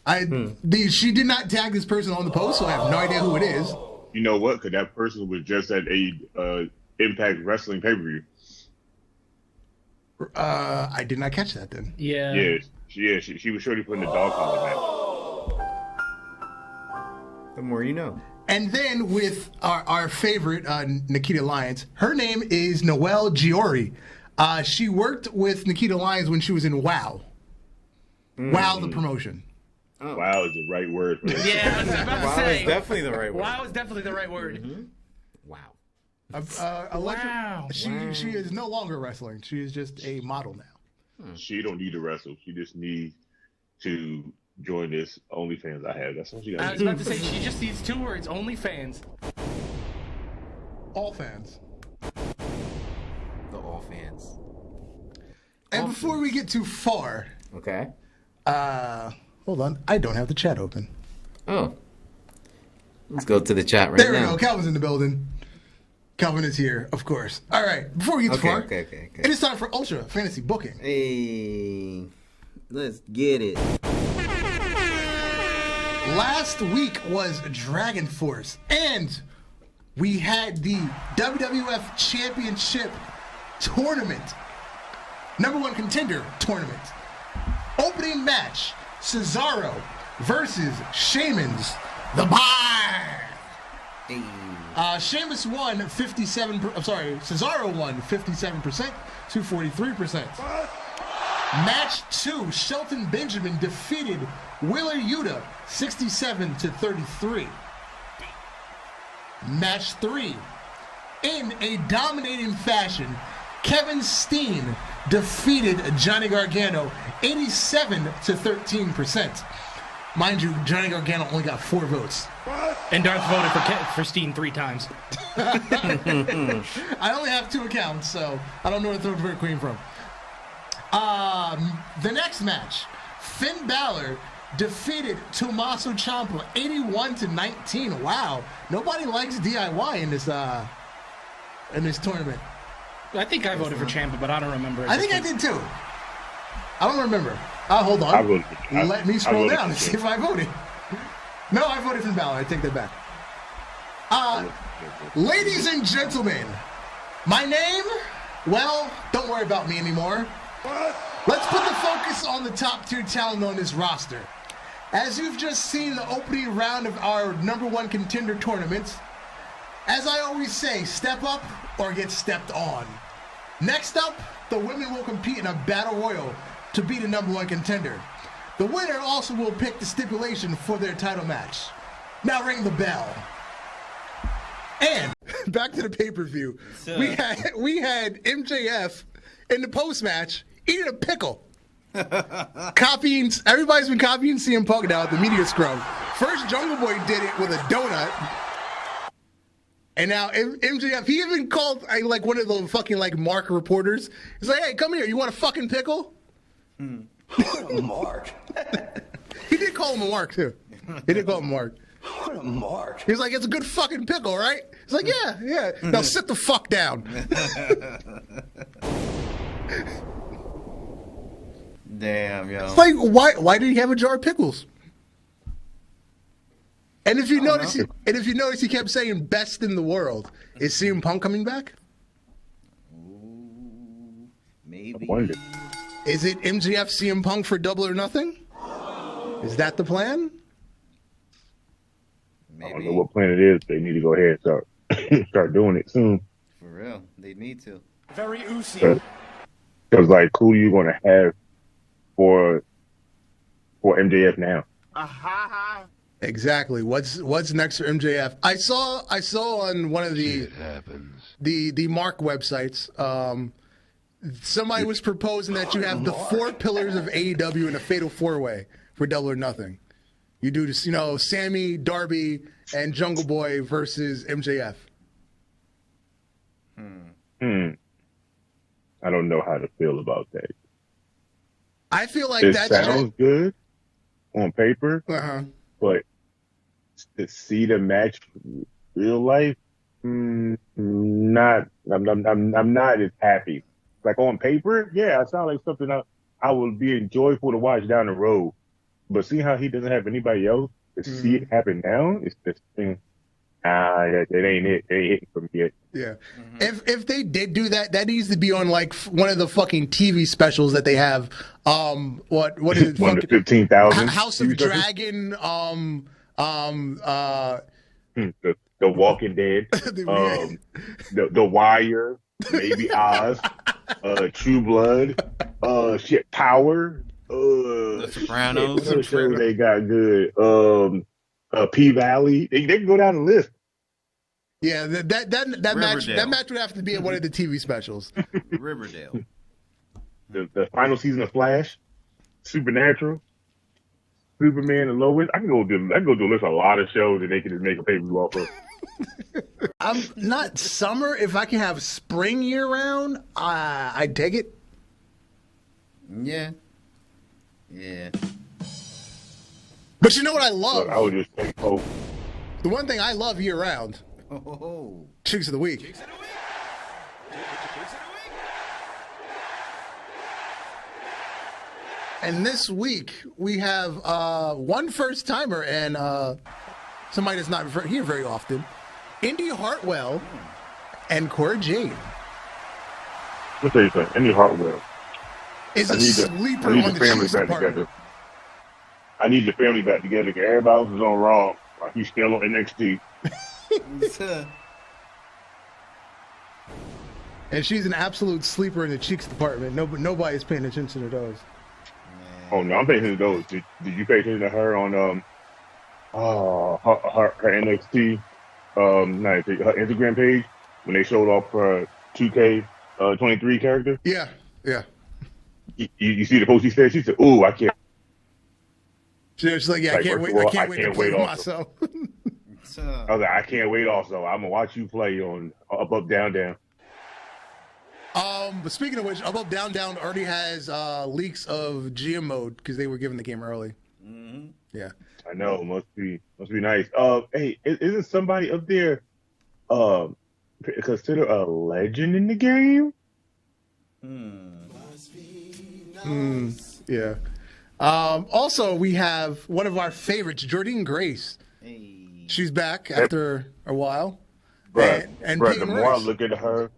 She did not tag this person on the post, so I have no idea who it is. You know what? Because that person was just at a Impact Wrestling pay-per-view. I did not catch that then. Yeah. Yeah. She was surely putting the dog collar back. The more you know. And then with our favorite Nikita Lyons, her name is Noelle Giori. She worked with Nikita Lyons when she was in WoW. WoW, the promotion. Oh. Wow is the right word for that. Yeah, I was about to say. Wow is definitely the right word. Wow is definitely the right word. Mm-hmm. Wow. Wow. She is no longer wrestling. She is just a model now. She don't need to wrestle. She just needs to join this OnlyFans I have. That's all she got. I was about to say she just needs 2 words: OnlyFans. All fans. The all fans. And before we get too far, okay. Hold on, I don't have the chat open. Oh. Let's go to the chat right now. There we go. Calvin's in the building. Calvin is here, of course. All right, before we get too far, okay. It is time for Ultra Fantasy Booking. Hey, let's get it. Last week was Dragon Force, and we had the WWF Championship Tournament, #1 contender tournament. Opening match, Cesaro versus Sheamus, the Bar. Hey. Sheamus won 57%. I'm sorry, Cesaro won 57% to 43%. Match 2, Shelton Benjamin defeated Wheeler Yuta 67 to 33. Match 3, in a dominating fashion, Kevin Steen defeated Johnny Gargano 87 to 13%. Mind you, Johnny Gargano only got 4 votes. And Darth voted for Steen 3 times. I only have 2 accounts, so I don't know where to throw the queen from. The next match, Finn Balor defeated Tommaso Ciampa 81 to 19. Wow, nobody likes DIY in this tournament. I think I voted for Ciampa, but I don't remember. I think I did too. I don't remember. Hold on. Let me scroll down and see if I voted. No, I voted for Balor. I take that back. Ladies and gentlemen, my name, well, don't worry about me anymore. Let's put the focus on the top tier talent on this roster. As you've just seen the opening round of our #1 contender tournament, as I always say, step up or get stepped on. Next up, the women will compete in a battle royal to be the #1 contender. The winner also will pick the stipulation for their title match. Now ring the bell. And back to the pay-per-view. We had MJF in the post-match eating a pickle. Everybody's been copying CM Punk now at the media scrum. First, Jungle Boy did it with a donut. And now MJF, he even called like one of the fucking like Mark reporters. He's like, "Hey, come here. You want a fucking pickle?" What a mark. He did call him a mark too. He did call him a mark. What a mark. He's like, "It's a good fucking pickle, right?" He's like, "Yeah." Now sit the fuck down. Damn, yo. It's like, why did he have a jar of pickles? And if you notice, he kept saying "best in the world." Is CM Punk coming back? Ooh, maybe. I wonder. Is it MJF CM Punk for Double or Nothing? Is that the plan? Maybe. I don't know what plan it is. They need to go ahead and start doing it soon. For real, they need to. Very oozy. Because like, who are you going to have for MJF now? Exactly. What's next for MJF? I saw on one of the Mark websites. Somebody was proposing that you have the 4 pillars of AEW in a fatal 4-way for Double or Nothing. You do this, Sammy, Darby, and Jungle Boy versus MJF. I don't know how to feel about that. I feel like it sounds good on paper, but to see the match real life, not. I'm not as happy. Like on paper, yeah, it sounds like something I would be enjoyable to watch down the road. But see how he doesn't have anybody else to see it happen now? It's this thing. It ain't it. It ain't hitting for me yet. Yeah. If they did do that, that needs to be on like one of the fucking TV specials that they have. What is it? One to 15,000. House of Dragon. The Walking Dead. The Wire. Maybe Oz. True Blood. Power. The Sopranos. Sure they got good. P Valley. They can go down the list. Yeah, that match would have to be at one of the TV specials. Riverdale. The final season of Flash, Supernatural, Superman, and Lois. I can go do a list of a lot of shows that they can just make a pay-per-view off of. I'm not summer. If I can have spring year round, I dig it. Yeah. But you know what I love? Look, I would just take hope. The one thing I love year round. Oh. Chicks of the Week. And this week we have one first timer and somebody that's not here very often, Indy Hartwell and Cora Jade. Let's tell you something. Indy Hartwell is a sleeper on the family Chiefs back department. together. I need the family back together. Everybody else is on Raw. Like he's still on NXT. And she's an absolute sleeper in the Cheeks department. Nobody's paying attention to those. Oh no, I'm paying attention to those. Did you pay attention to her on her NXT her Instagram page when they showed off her 2K23 character? Yeah. You see the post she said? She said, "Ooh, I can't." She's like, I can't wait to play with myself. I was like, I can't wait. Also, I'm gonna watch you play on Up, Down, Down. But speaking of which, Up, Down, Down already has leaks of GM mode because they were given the game early. Mm-hmm. Yeah, I know. Must be nice. Hey, isn't somebody up there considered a legend in the game? Yeah. Also, we have one of our favorites, Jordynne Grace. Hey. She's back after a while. Bruh, and the more I look at her,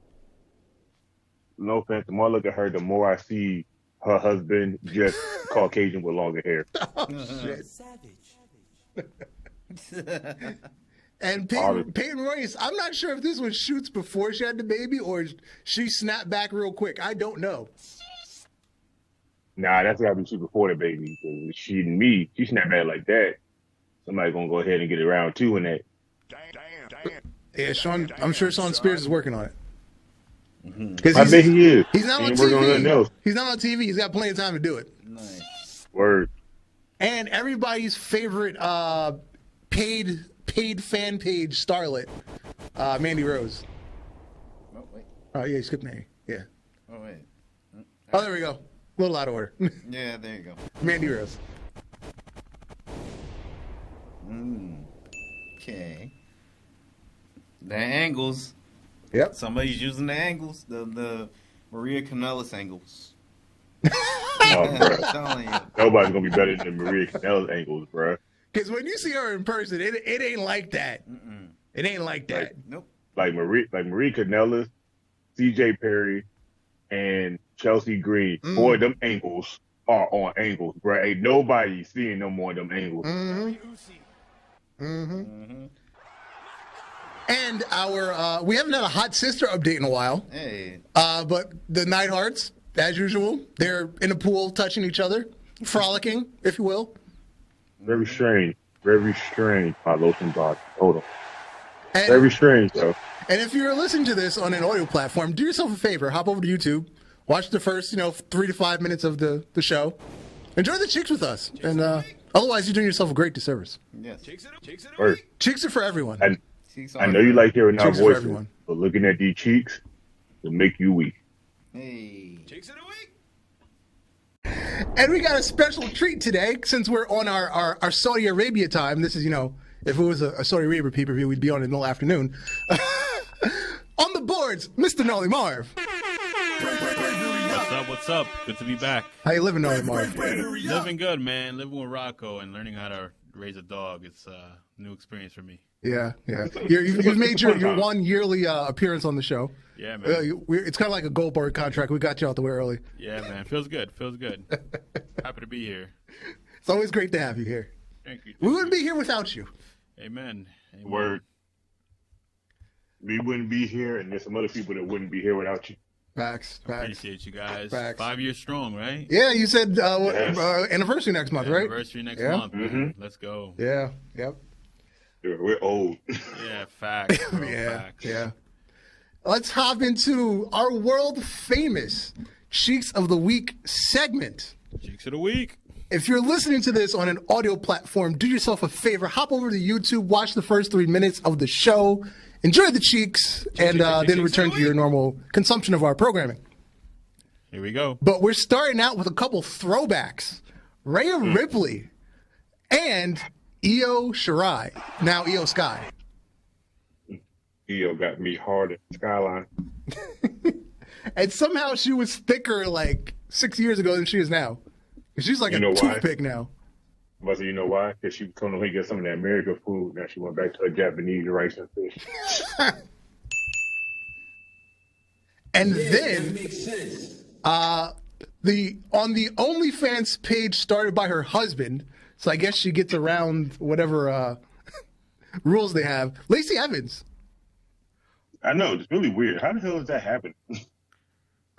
no offense, the more I look at her, the more I see her husband just Caucasian with longer hair. Oh, shit. And Peyton Royce, I'm not sure if this was shoots before she had the baby or she snapped back real quick. I don't know. Nah, that's gotta be shoots before the baby. She snapped back like that. Somebody gonna go ahead and get it round 2 in that. Damn. Yeah, I'm sure Sean Spears is working on it. I bet he is. He's not on TV. He's not on TV. He's got plenty of time to do it. Nice. Word. And everybody's favorite paid fan page starlet, Mandy Rose. Oh, wait. Oh, yeah, you skipped Mandy. Yeah. Oh, wait. Oh, there we go. A little out of order. Yeah, there you go. Mandy Rose. Okay. The angles. Yep. Somebody's using the angles. The Maria Kanellis angles. Bro. Nobody's gonna be better than Maria Kanellis angles, bro. Because when you see her in person, it ain't like that. Mm-mm. It ain't like that. Nope. Like Maria Kanellis, C.J. Perry, and Chelsea Green. Boy, them angles are on angles, bro. Ain't nobody seeing no more of them angles. And our we haven't had a hot sister update in a while. Hey. But the Neidharts, as usual, they're in a pool touching each other, frolicking, if you will. Very strange. Very strange. My lotion box. Hold on. And, very strange, though. And if you're listening to this on an audio platform, do yourself a favor. Hop over to YouTube. Watch the first, 3 to 5 minutes of the show. Enjoy the cheeks with us. And otherwise, you're doing yourself a great disservice. Yes. Cheeks are for everyone. I know you like hearing our Cheeks voices, for everyone. but looking at these cheeks will make you weak. Hey. Cheeks of the week. And we got a special treat today since we're on our Saudi Arabia time. This is, if it was a Saudi Arabia pay-per-view, we'd be on in the middle afternoon. On the boards, Mr. Nolly Marv. What's up? Good to be back. How you living, Nolly Marv? Living good, man. Living with Rocco and learning how to raise a dog. It's a new experience for me. Yeah. You've made your one yearly appearance on the show. Yeah, man. It's kind of like a Goldberg contract. We got you out the way early. Yeah, man. Feels good. Happy to be here. It's always great to have you here. Thank you. We wouldn't be here without you. Amen. Word. We wouldn't be here, and there's some other people that wouldn't be here without you. Facts. Appreciate you guys. Facts. 5 years strong, right? Yeah, you said Yes. Anniversary next month, right? Anniversary next Yeah. month. Man. Let's go. Yeah. Yep. Dude, we're old. Yeah, facts. Bro, facts. Yeah. Let's hop into our world famous Cheeks of the Week segment. Cheeks of the week. If you're listening to this on an audio platform, do yourself a favor. Hop over to YouTube, watch the first 3 minutes of the show, enjoy the cheeks, and then return to your normal consumption of our programming. Here we go. But we're starting out with a couple throwbacks. Rhea Ripley and Io Shirai. Now Io Sky. Io got me hard at the skyline. And somehow she was thicker like 6 years ago than she is now. She's like a toothpick now. But you know why? Because she was coming to get some of that American food. Now she went back to her Japanese rice and fish. And then on the OnlyFans page started by her husband, so I guess she gets around whatever rules they have. Lacey Evans. I know, it's really weird. How the hell does that happen?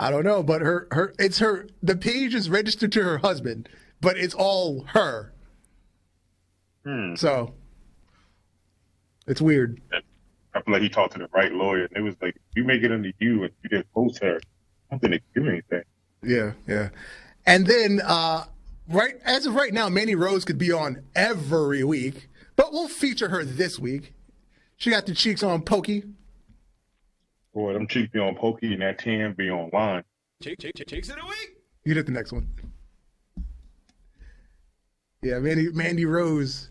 I don't know, but the page is registered to her husband, but it's all her. So it's weird. I feel like he talked to the right lawyer. It was like, you make it under you and you didn't post her. I don't think they can do anything. Yeah. And then as of right now, Mandy Rose could be on every week, but we'll feature her this week. She got the cheeks on pokey. Boy, them cheeks be on pokey and that tan be online. Cheeks of the week. You get the next one. Yeah, Mandy Rose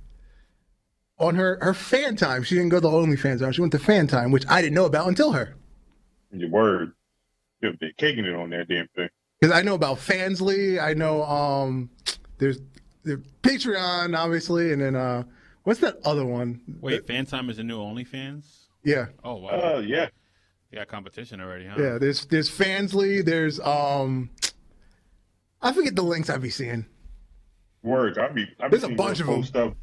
on her fan time. She didn't go to OnlyFans time. She went to fan time, which I didn't know about until her. Your word. They're caking it on that damn thing. Because I know about Fansly. I know there's the Patreon, obviously, and then what's that other one? Wait, Fan Time is a new OnlyFans? Yeah. Oh wow. Yeah. You got competition already, huh? Yeah, there's Fansly, there's I forget the links I be seeing. Words. There's a bunch of them. Stuff.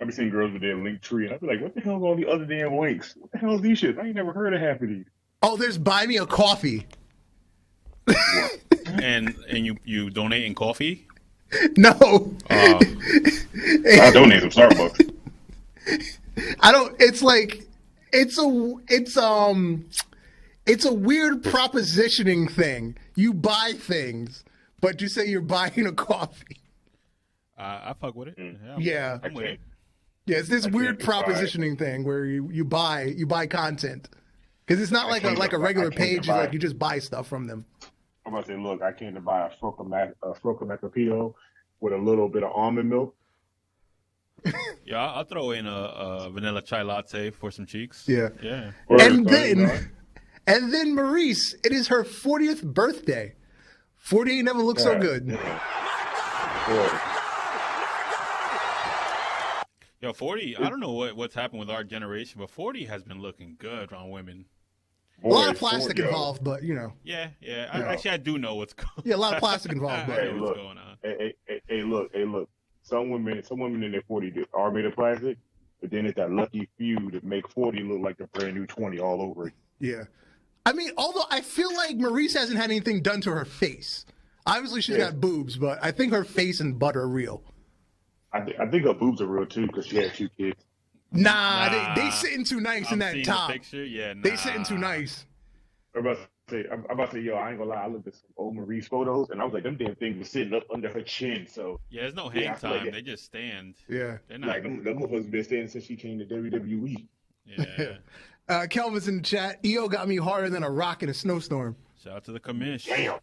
I be seeing girls with their link tree, and I be like, what the hell is all the other damn links? What the hell is these shit? I ain't never heard of half of these. Oh, there's Buy Me a Coffee. and you donate in coffee? No. I donate some Starbucks. I don't. It's like it's a weird propositioning thing. You buy things, but you say you're buying a coffee. I fuck with it. Yeah. I'm with it. Yeah, it's this weird propositioning thing where you buy content because it's not like a regular page. You just buy stuff from them. I'm about to say, look, I came to buy a Froco Macapito with a little bit of almond milk. Yeah, I'll throw in a vanilla chai latte for some cheeks. Yeah. And then Maurice, it is her 40th birthday. 40 never looked so good. Yeah. Yo, 40, I don't know what's happened with our generation, but 40 has been looking good on women. A lot of plastic involved, but Yeah. Actually, I do know what's going on. Yeah, a lot of plastic involved. But I know what's going on. Hey, look. Some women in their 40s are made of plastic, but then it's that lucky few that make 40 look like a brand new 20 all over it. Yeah. I mean, although I feel like Maurice hasn't had anything done to her face. Obviously, she's got boobs, but I think her face and butt are real. I think her boobs are real, too, because she had 2 kids. Nah. They sitting too nice in that top. The picture. Yeah, They sitting too nice. I'm about to say, yo, I ain't gonna lie. I looked at some old Maurice photos, and I was like, them damn things were sitting up under her chin. So yeah, there's no hang time. Like they just stand. Yeah, they're not. Like them motherfuckers been standing since she came to WWE. Yeah. Kelvin's in the chat. EO got me harder than a rock in a snowstorm. Shout out to the commish. Damn.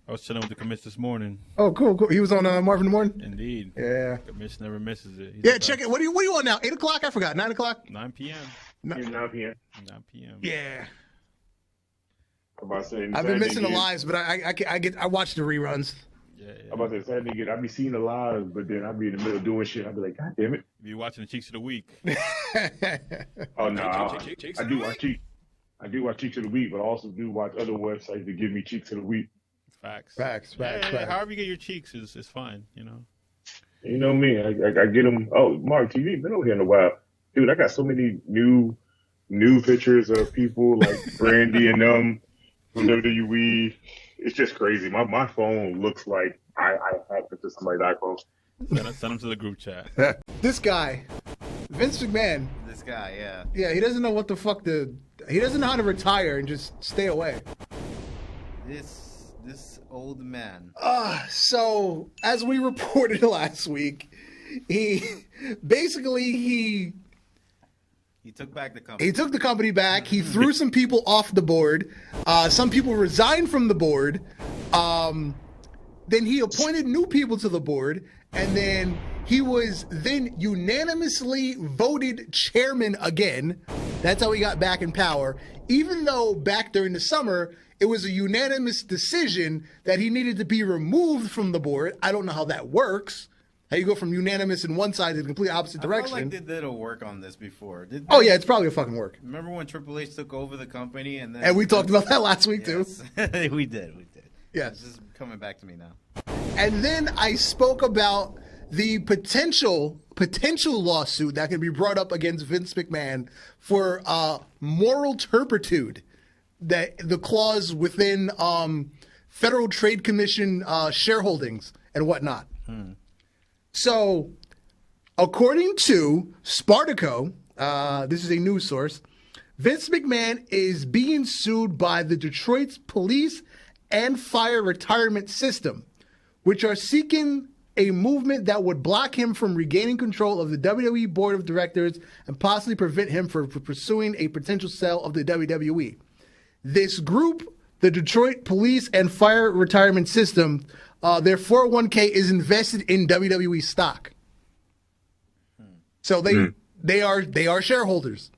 I was chilling with the commish this morning. Oh, cool. He was on Marvin in the Morning? Indeed. Yeah. Commish never misses it. He's check it. What are you on now? 8 o'clock? I forgot. 9 o'clock? 9 p.m. 9 p.m. 9 p.m. Yeah. I'm about to say, I've been missing the lives, but I watch the reruns. Yeah. I'm about to say, I be seeing the lives, but then I be in the middle of doing shit. I be like, God damn it. You watching the Cheeks of the Week? Oh no, I do watch Cheeks. I do watch Cheeks of the Week, but I also do watch other websites that give me Cheeks of the Week. Facts. However you get your cheeks is fine, You know me. I get them. Oh, Mark TV been over here in a while, dude. I got so many new pictures of people like Brandy and them from WWE. It's just crazy. My phone looks like I hacked into somebody's iPhone. Send them to the group chat. This guy, Vince McMahon. This guy, yeah. Yeah, he doesn't know what the fuck he doesn't know how to retire and just stay away. This old man. So as we reported last week, he took back the company. He took the company back. He threw some people off the board. Some people resigned from the board. Then he appointed new people to the board, and then he was then unanimously voted chairman again. That's how he got back in power. Even though back during the summer, it was a unanimous decision that he needed to be removed from the board. I don't know how that works. How you go from unanimous in one side to the complete opposite direction. I felt like they did a work on this before. Oh, yeah, it's probably a fucking work. Remember when Triple H took over the company? And we talked about that last week, too. we did. Yes. This is coming back to me now. And then I spoke about the potential lawsuit that can be brought up against Vince McMahon for moral turpitude, that the clause within Federal Trade Commission shareholdings and whatnot. So, according to Spartaco, this is a news source, Vince McMahon is being sued by the Detroit's police and fire retirement system, which are seeking a movement that would block him from regaining control of the WWE board of directors and possibly prevent him from pursuing a potential sale of the WWE. This group, the Detroit Police and Fire Retirement System, their 401k is invested in WWE stock. So they are shareholders.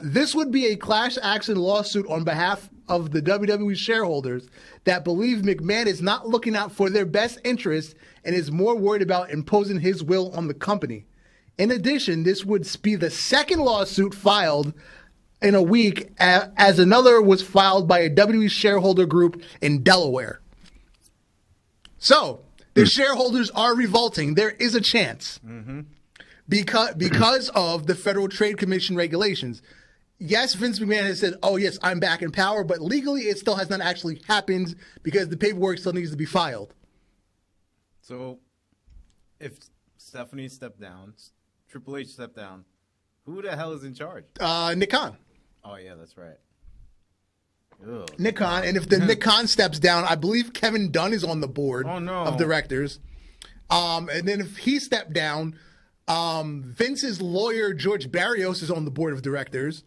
This would be a class action lawsuit on behalf of the WWE shareholders that believe McMahon is not looking out for their best interests and is more worried about imposing his will on the company. In addition, this would be the second lawsuit filed in a week, as another was filed by a WWE shareholder group in Delaware. So the shareholders are revolting. There is a chance because of the Federal Trade Commission regulations. Yes, Vince McMahon has said, oh, yes, I'm back in power, but legally it still has not actually happened because the paperwork still needs to be filed. So if Stephanie stepped down, Triple H stepped down, who the hell is in charge? Nick Khan. Oh, yeah, that's right. Ugh. Nick Khan. And if the Nick Khan steps down, I believe Kevin Dunn is on the board of directors. And then if he stepped down, Vince's lawyer, George Barrios, is on the board of directors.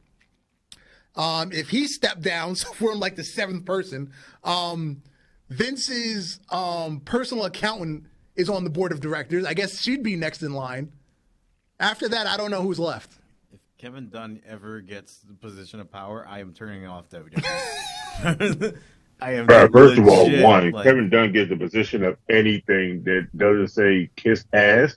If he stepped down, so we're like the seventh person, Vince's personal accountant is on the board of directors. I guess she'd be next in line. After that, I don't know who's left. If Kevin Dunn ever gets the position of power, I am turning off WWE. I am first of all, like, Kevin Dunn gets the position of anything that doesn't say kiss ass.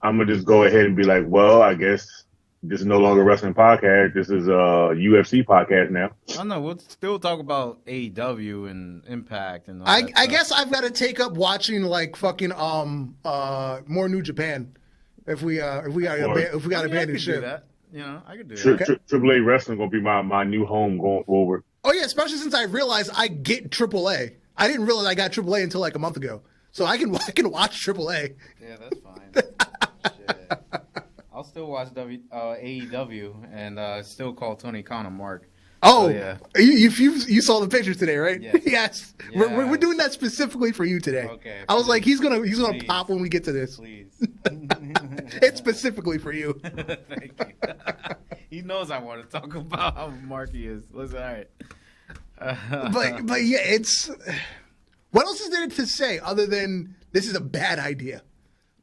I'm gonna just go ahead and be like, well, I guess this is no longer a wrestling podcast. This is a UFC podcast now. I don't know. We'll still talk about AEW and Impact and all I that guess I've got to take up watching like fucking more New Japan if we got abandoned ship. That. You know, I could do that. Triple A wrestling gonna be my new home going forward. Oh yeah, especially since I realized I get AAA. I didn't realize I got AAA until like a month ago, so I can watch AAA. Yeah, that's fine. Shit. I'll still watch AEW and still call Tony Khan a Mark. Oh, so, yeah. You saw the pictures today, right? Yes. Yes. Yeah. We're doing that specifically for you today. Okay. I was like, he's gonna Please. pop when we get to this. Please. It's specifically for you. Thank you. He knows I want to talk about how Mark he is. Listen, all right. But yeah, it's. What else is there to say other than this is a bad idea?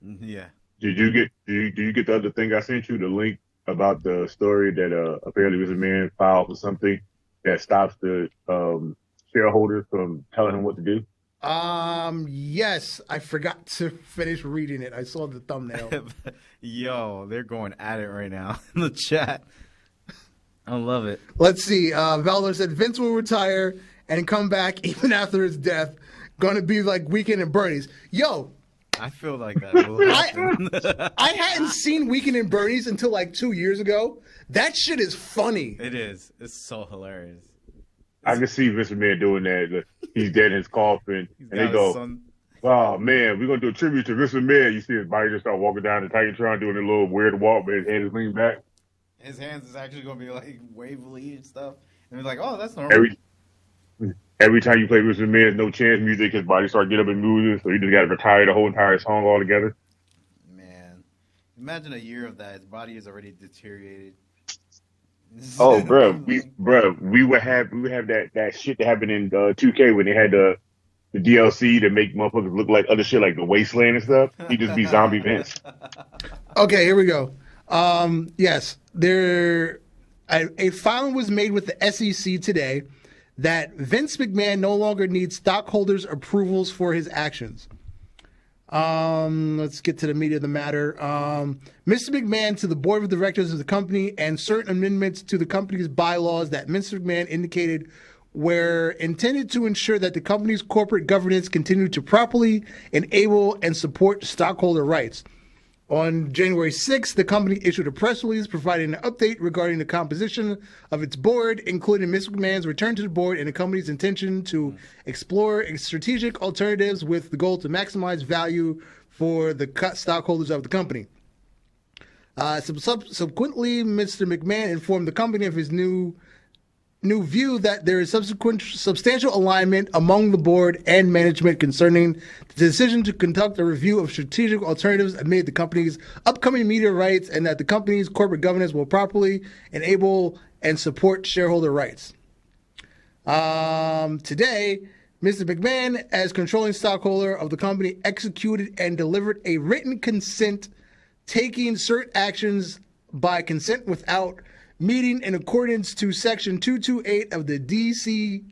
Yeah. Did you get the other thing I sent you, the link about the story that apparently Vince McMahon filed for something that stops the shareholders from telling him what to do? Yes, I forgot to finish reading it. I saw the thumbnail. Yo, they're going at it right now in the chat. I love it. Let's see. Valor said Vince will retire and come back even after his death. Going to be like Weekend at Bernie's. Yo. I feel like that will happen. I hadn't seen Weekend at Bernie's until like 2 years ago. That shit is funny. It is. It's so hilarious. I can see Vince McMahon doing that. He's dead in his coffin, and they go, "Oh man, we're gonna do a tribute to Vince McMahon." You see his body just start walking down the Titantron, doing a little weird walk, but his head is leaned back. His hands is actually gonna be like wavily and stuff, and we're like, "Oh, that's normal." Every time you play Vince McMahon's No Chance music, his body starts getting up and moving, so you just got to retire the whole entire song altogether. Man, imagine a year of that. His body is already deteriorated. Oh, we would have that shit that happened in 2K when they had the DLC to make motherfuckers look like other shit like the Wasteland and stuff. He'd just be zombie Vince. Okay, here we go. Yes, a filing was made with the SEC today that Vince McMahon no longer needs stockholders' approvals for his actions. Let's get to the meat of the matter. Mr. McMahon to the board of directors of the company and certain amendments to the company's bylaws that Mr. McMahon indicated were intended to ensure that the company's corporate governance continued to properly enable and support stockholder rights. On January 6th, the company issued a press release providing an update regarding the composition of its board, including Mr. McMahon's return to the board and the company's intention to explore strategic alternatives with the goal to maximize value for the stockholders of the company. Subsequently, Mr. McMahon informed the company of his new view that there is substantial alignment among the board and management concerning the decision to conduct a review of strategic alternatives amid the company's upcoming media rights, and that the company's corporate governance will properly enable and support shareholder rights. Today, Mr. McMahon, as controlling stockholder of the company, executed and delivered a written consent taking certain actions by consent without meeting in accordance to Section 228 of the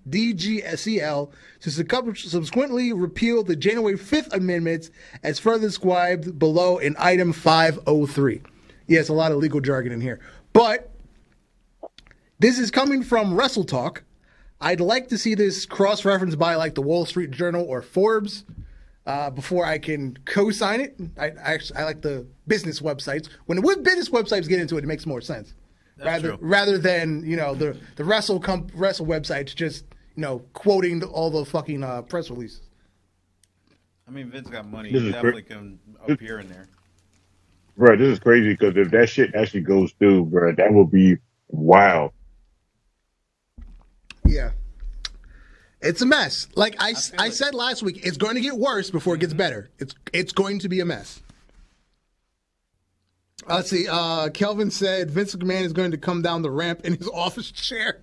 DGSEL to subsequently repeal the January 5th amendments as further described below in Item 503. Yes, a lot of legal jargon in here. But this is coming from Wrestle Talk. I'd like to see this cross-referenced by like the Wall Street Journal or Forbes before I can co-sign it. I like the business websites. When the business websites get into it, it makes more sense. Rather than the wrestle websites just quoting all the fucking press releases. I mean, Vince got money. He definitely can appear in there. Bro, this is crazy because if that shit actually goes through, bro, that will be wild. Yeah. It's a mess. Like I said last week, it's going to get worse before it gets better. It's going to be a mess. Let's see. Kelvin said Vince McMahon is going to come down the ramp in his office chair.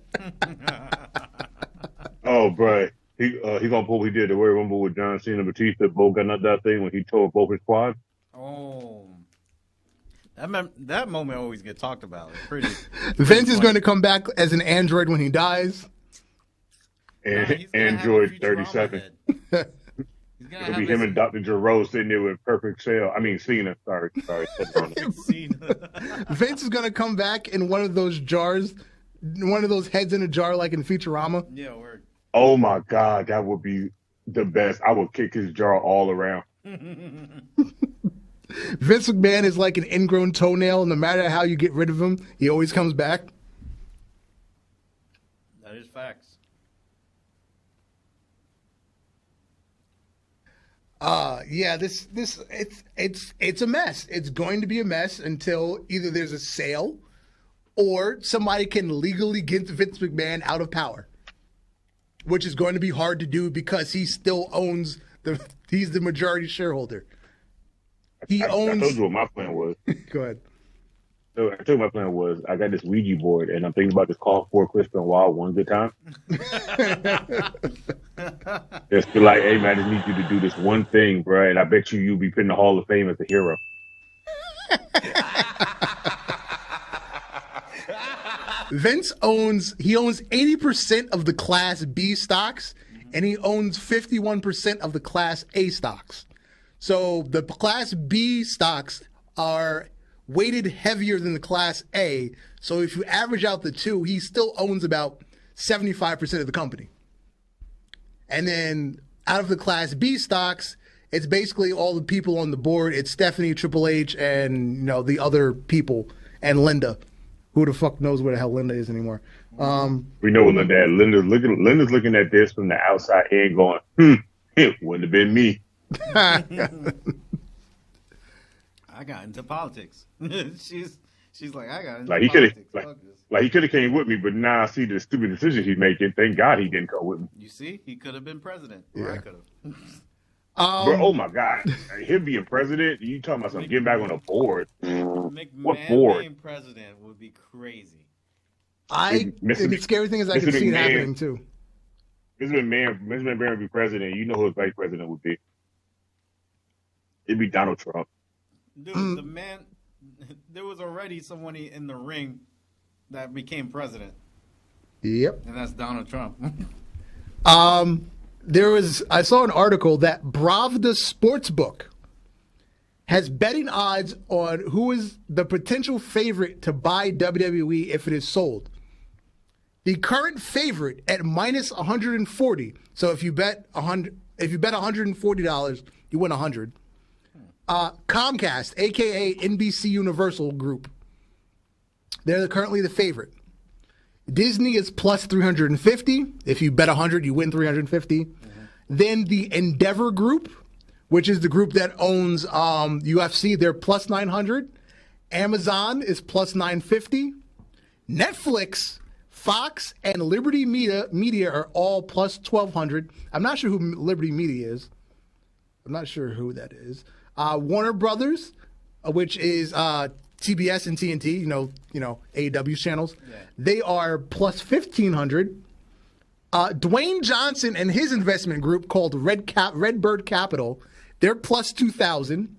Oh, bro. He gonna pull what he did at Royal Rumble with John Cena and Batista. Both got another that thing when he tore both his quads. Oh. That moment always gets talked about. Vince is going to come back as an android when he dies. Android 37. It'll be him and Dr. Giroux sitting there with perfect sale. I mean, Cena. Sorry. Vince is going to come back in one of those jars, one of those heads in a jar like in Futurama. Yeah, word. Oh, my God. That would be the best. I would kick his jar all around. Vince McMahon is like an ingrown toenail. No matter how you get rid of him, he always comes back. That is facts. Yeah, it's a mess. It's going to be a mess until either there's a sale or somebody can legally get Vince McMahon out of power, which is going to be hard to do because he still owns he's the majority shareholder. I told you what my plan was. Go ahead. So I told you my plan was I got this Ouija board and I'm thinking about this call for Crispin Wild one good time. Just be like, hey man, I just need you to do this one thing, bro, and I bet you'll be put in the Hall of Fame as a hero. Vince owns 80% of the Class B stocks and he owns 51% of the Class A stocks. So the Class B stocks are weighted heavier than the Class A. So if you average out the two, he still owns about 75% of the company. And then out of the Class B stocks, it's basically all the people on the board. It's Stephanie, Triple H, and the other people, and Linda. Who the fuck knows where the hell Linda is anymore? We know Linda. Linda's looking at this from the outside in, going, it wouldn't have been me. I got into politics. she's like, I got into politics. He could have came with me, but now I see the stupid decisions he's making. Thank God he didn't come with me. You see, he could have been president. Yeah. Or I could have. Oh my God, him being president? You talking about something? Getting back on the board? What McMahon board? Being president would be crazy. The scary thing is I can see it happening too. Mr. McMahon would be president. You know who his vice president would be? It'd be Donald Trump. Dude, the man, there was already someone in the ring that became president. Yep. And that's Donald Trump. I saw an article that Bravda Sportsbook has betting odds on who is the potential favorite to buy WWE if it is sold. The current favorite at minus 140. So if you bet $140, you win 100. Comcast, aka NBC Universal Group, they're currently the favorite. Disney is plus 350. If you bet 100, you win 350. Then the Endeavor Group, which is the group that owns UFC, they're plus 900. Amazon is plus 950. Netflix, Fox, and Liberty Media are all plus 1,200. I'm not sure who Liberty Media is. I'm not sure who that is. Warner Brothers, which is TBS and TNT, AEW channels, they are plus 1,500. Dwayne Johnson and his investment group called Redbird Capital, they're plus 2,000.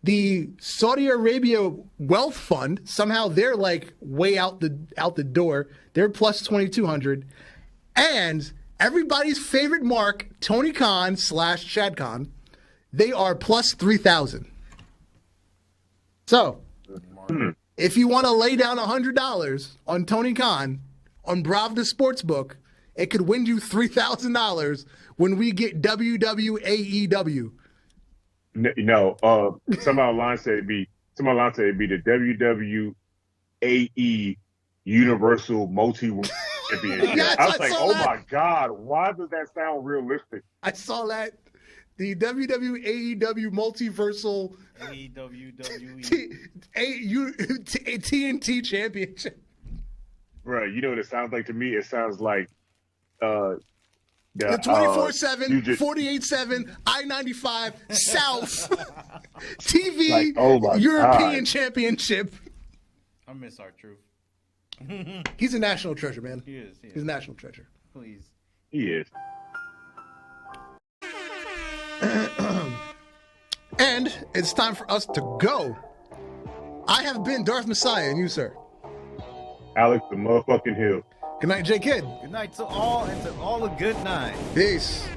The Saudi Arabia Wealth Fund, somehow they're like way out the door. They're plus 2,200. And everybody's favorite mark, Tony Khan / Shad Khan, they are plus 3,000. So, if you want to lay down $100 on Tony Khan on Bravda Sportsbook, it could win you $3,000 when we get WWAEW. No, somehow line said it'd be the WWE Universal Multi-Championship. Yes, I was like, oh my God, why does that sound realistic? I saw that. The WWAEW Multiversal TNT Championship. Bro, you know what it sounds like to me? It sounds like The 24/7, 48/7, I-95 South TV European Championship. I miss our truth. He's a national treasure, man. He is. He's a national treasure. Please. He is. And it's time for us to go. I have been Darth Messiah, and you, sir. Alex the motherfucking Hill. Good night, J. Kidd. Good night to all, and to all a good night. Peace.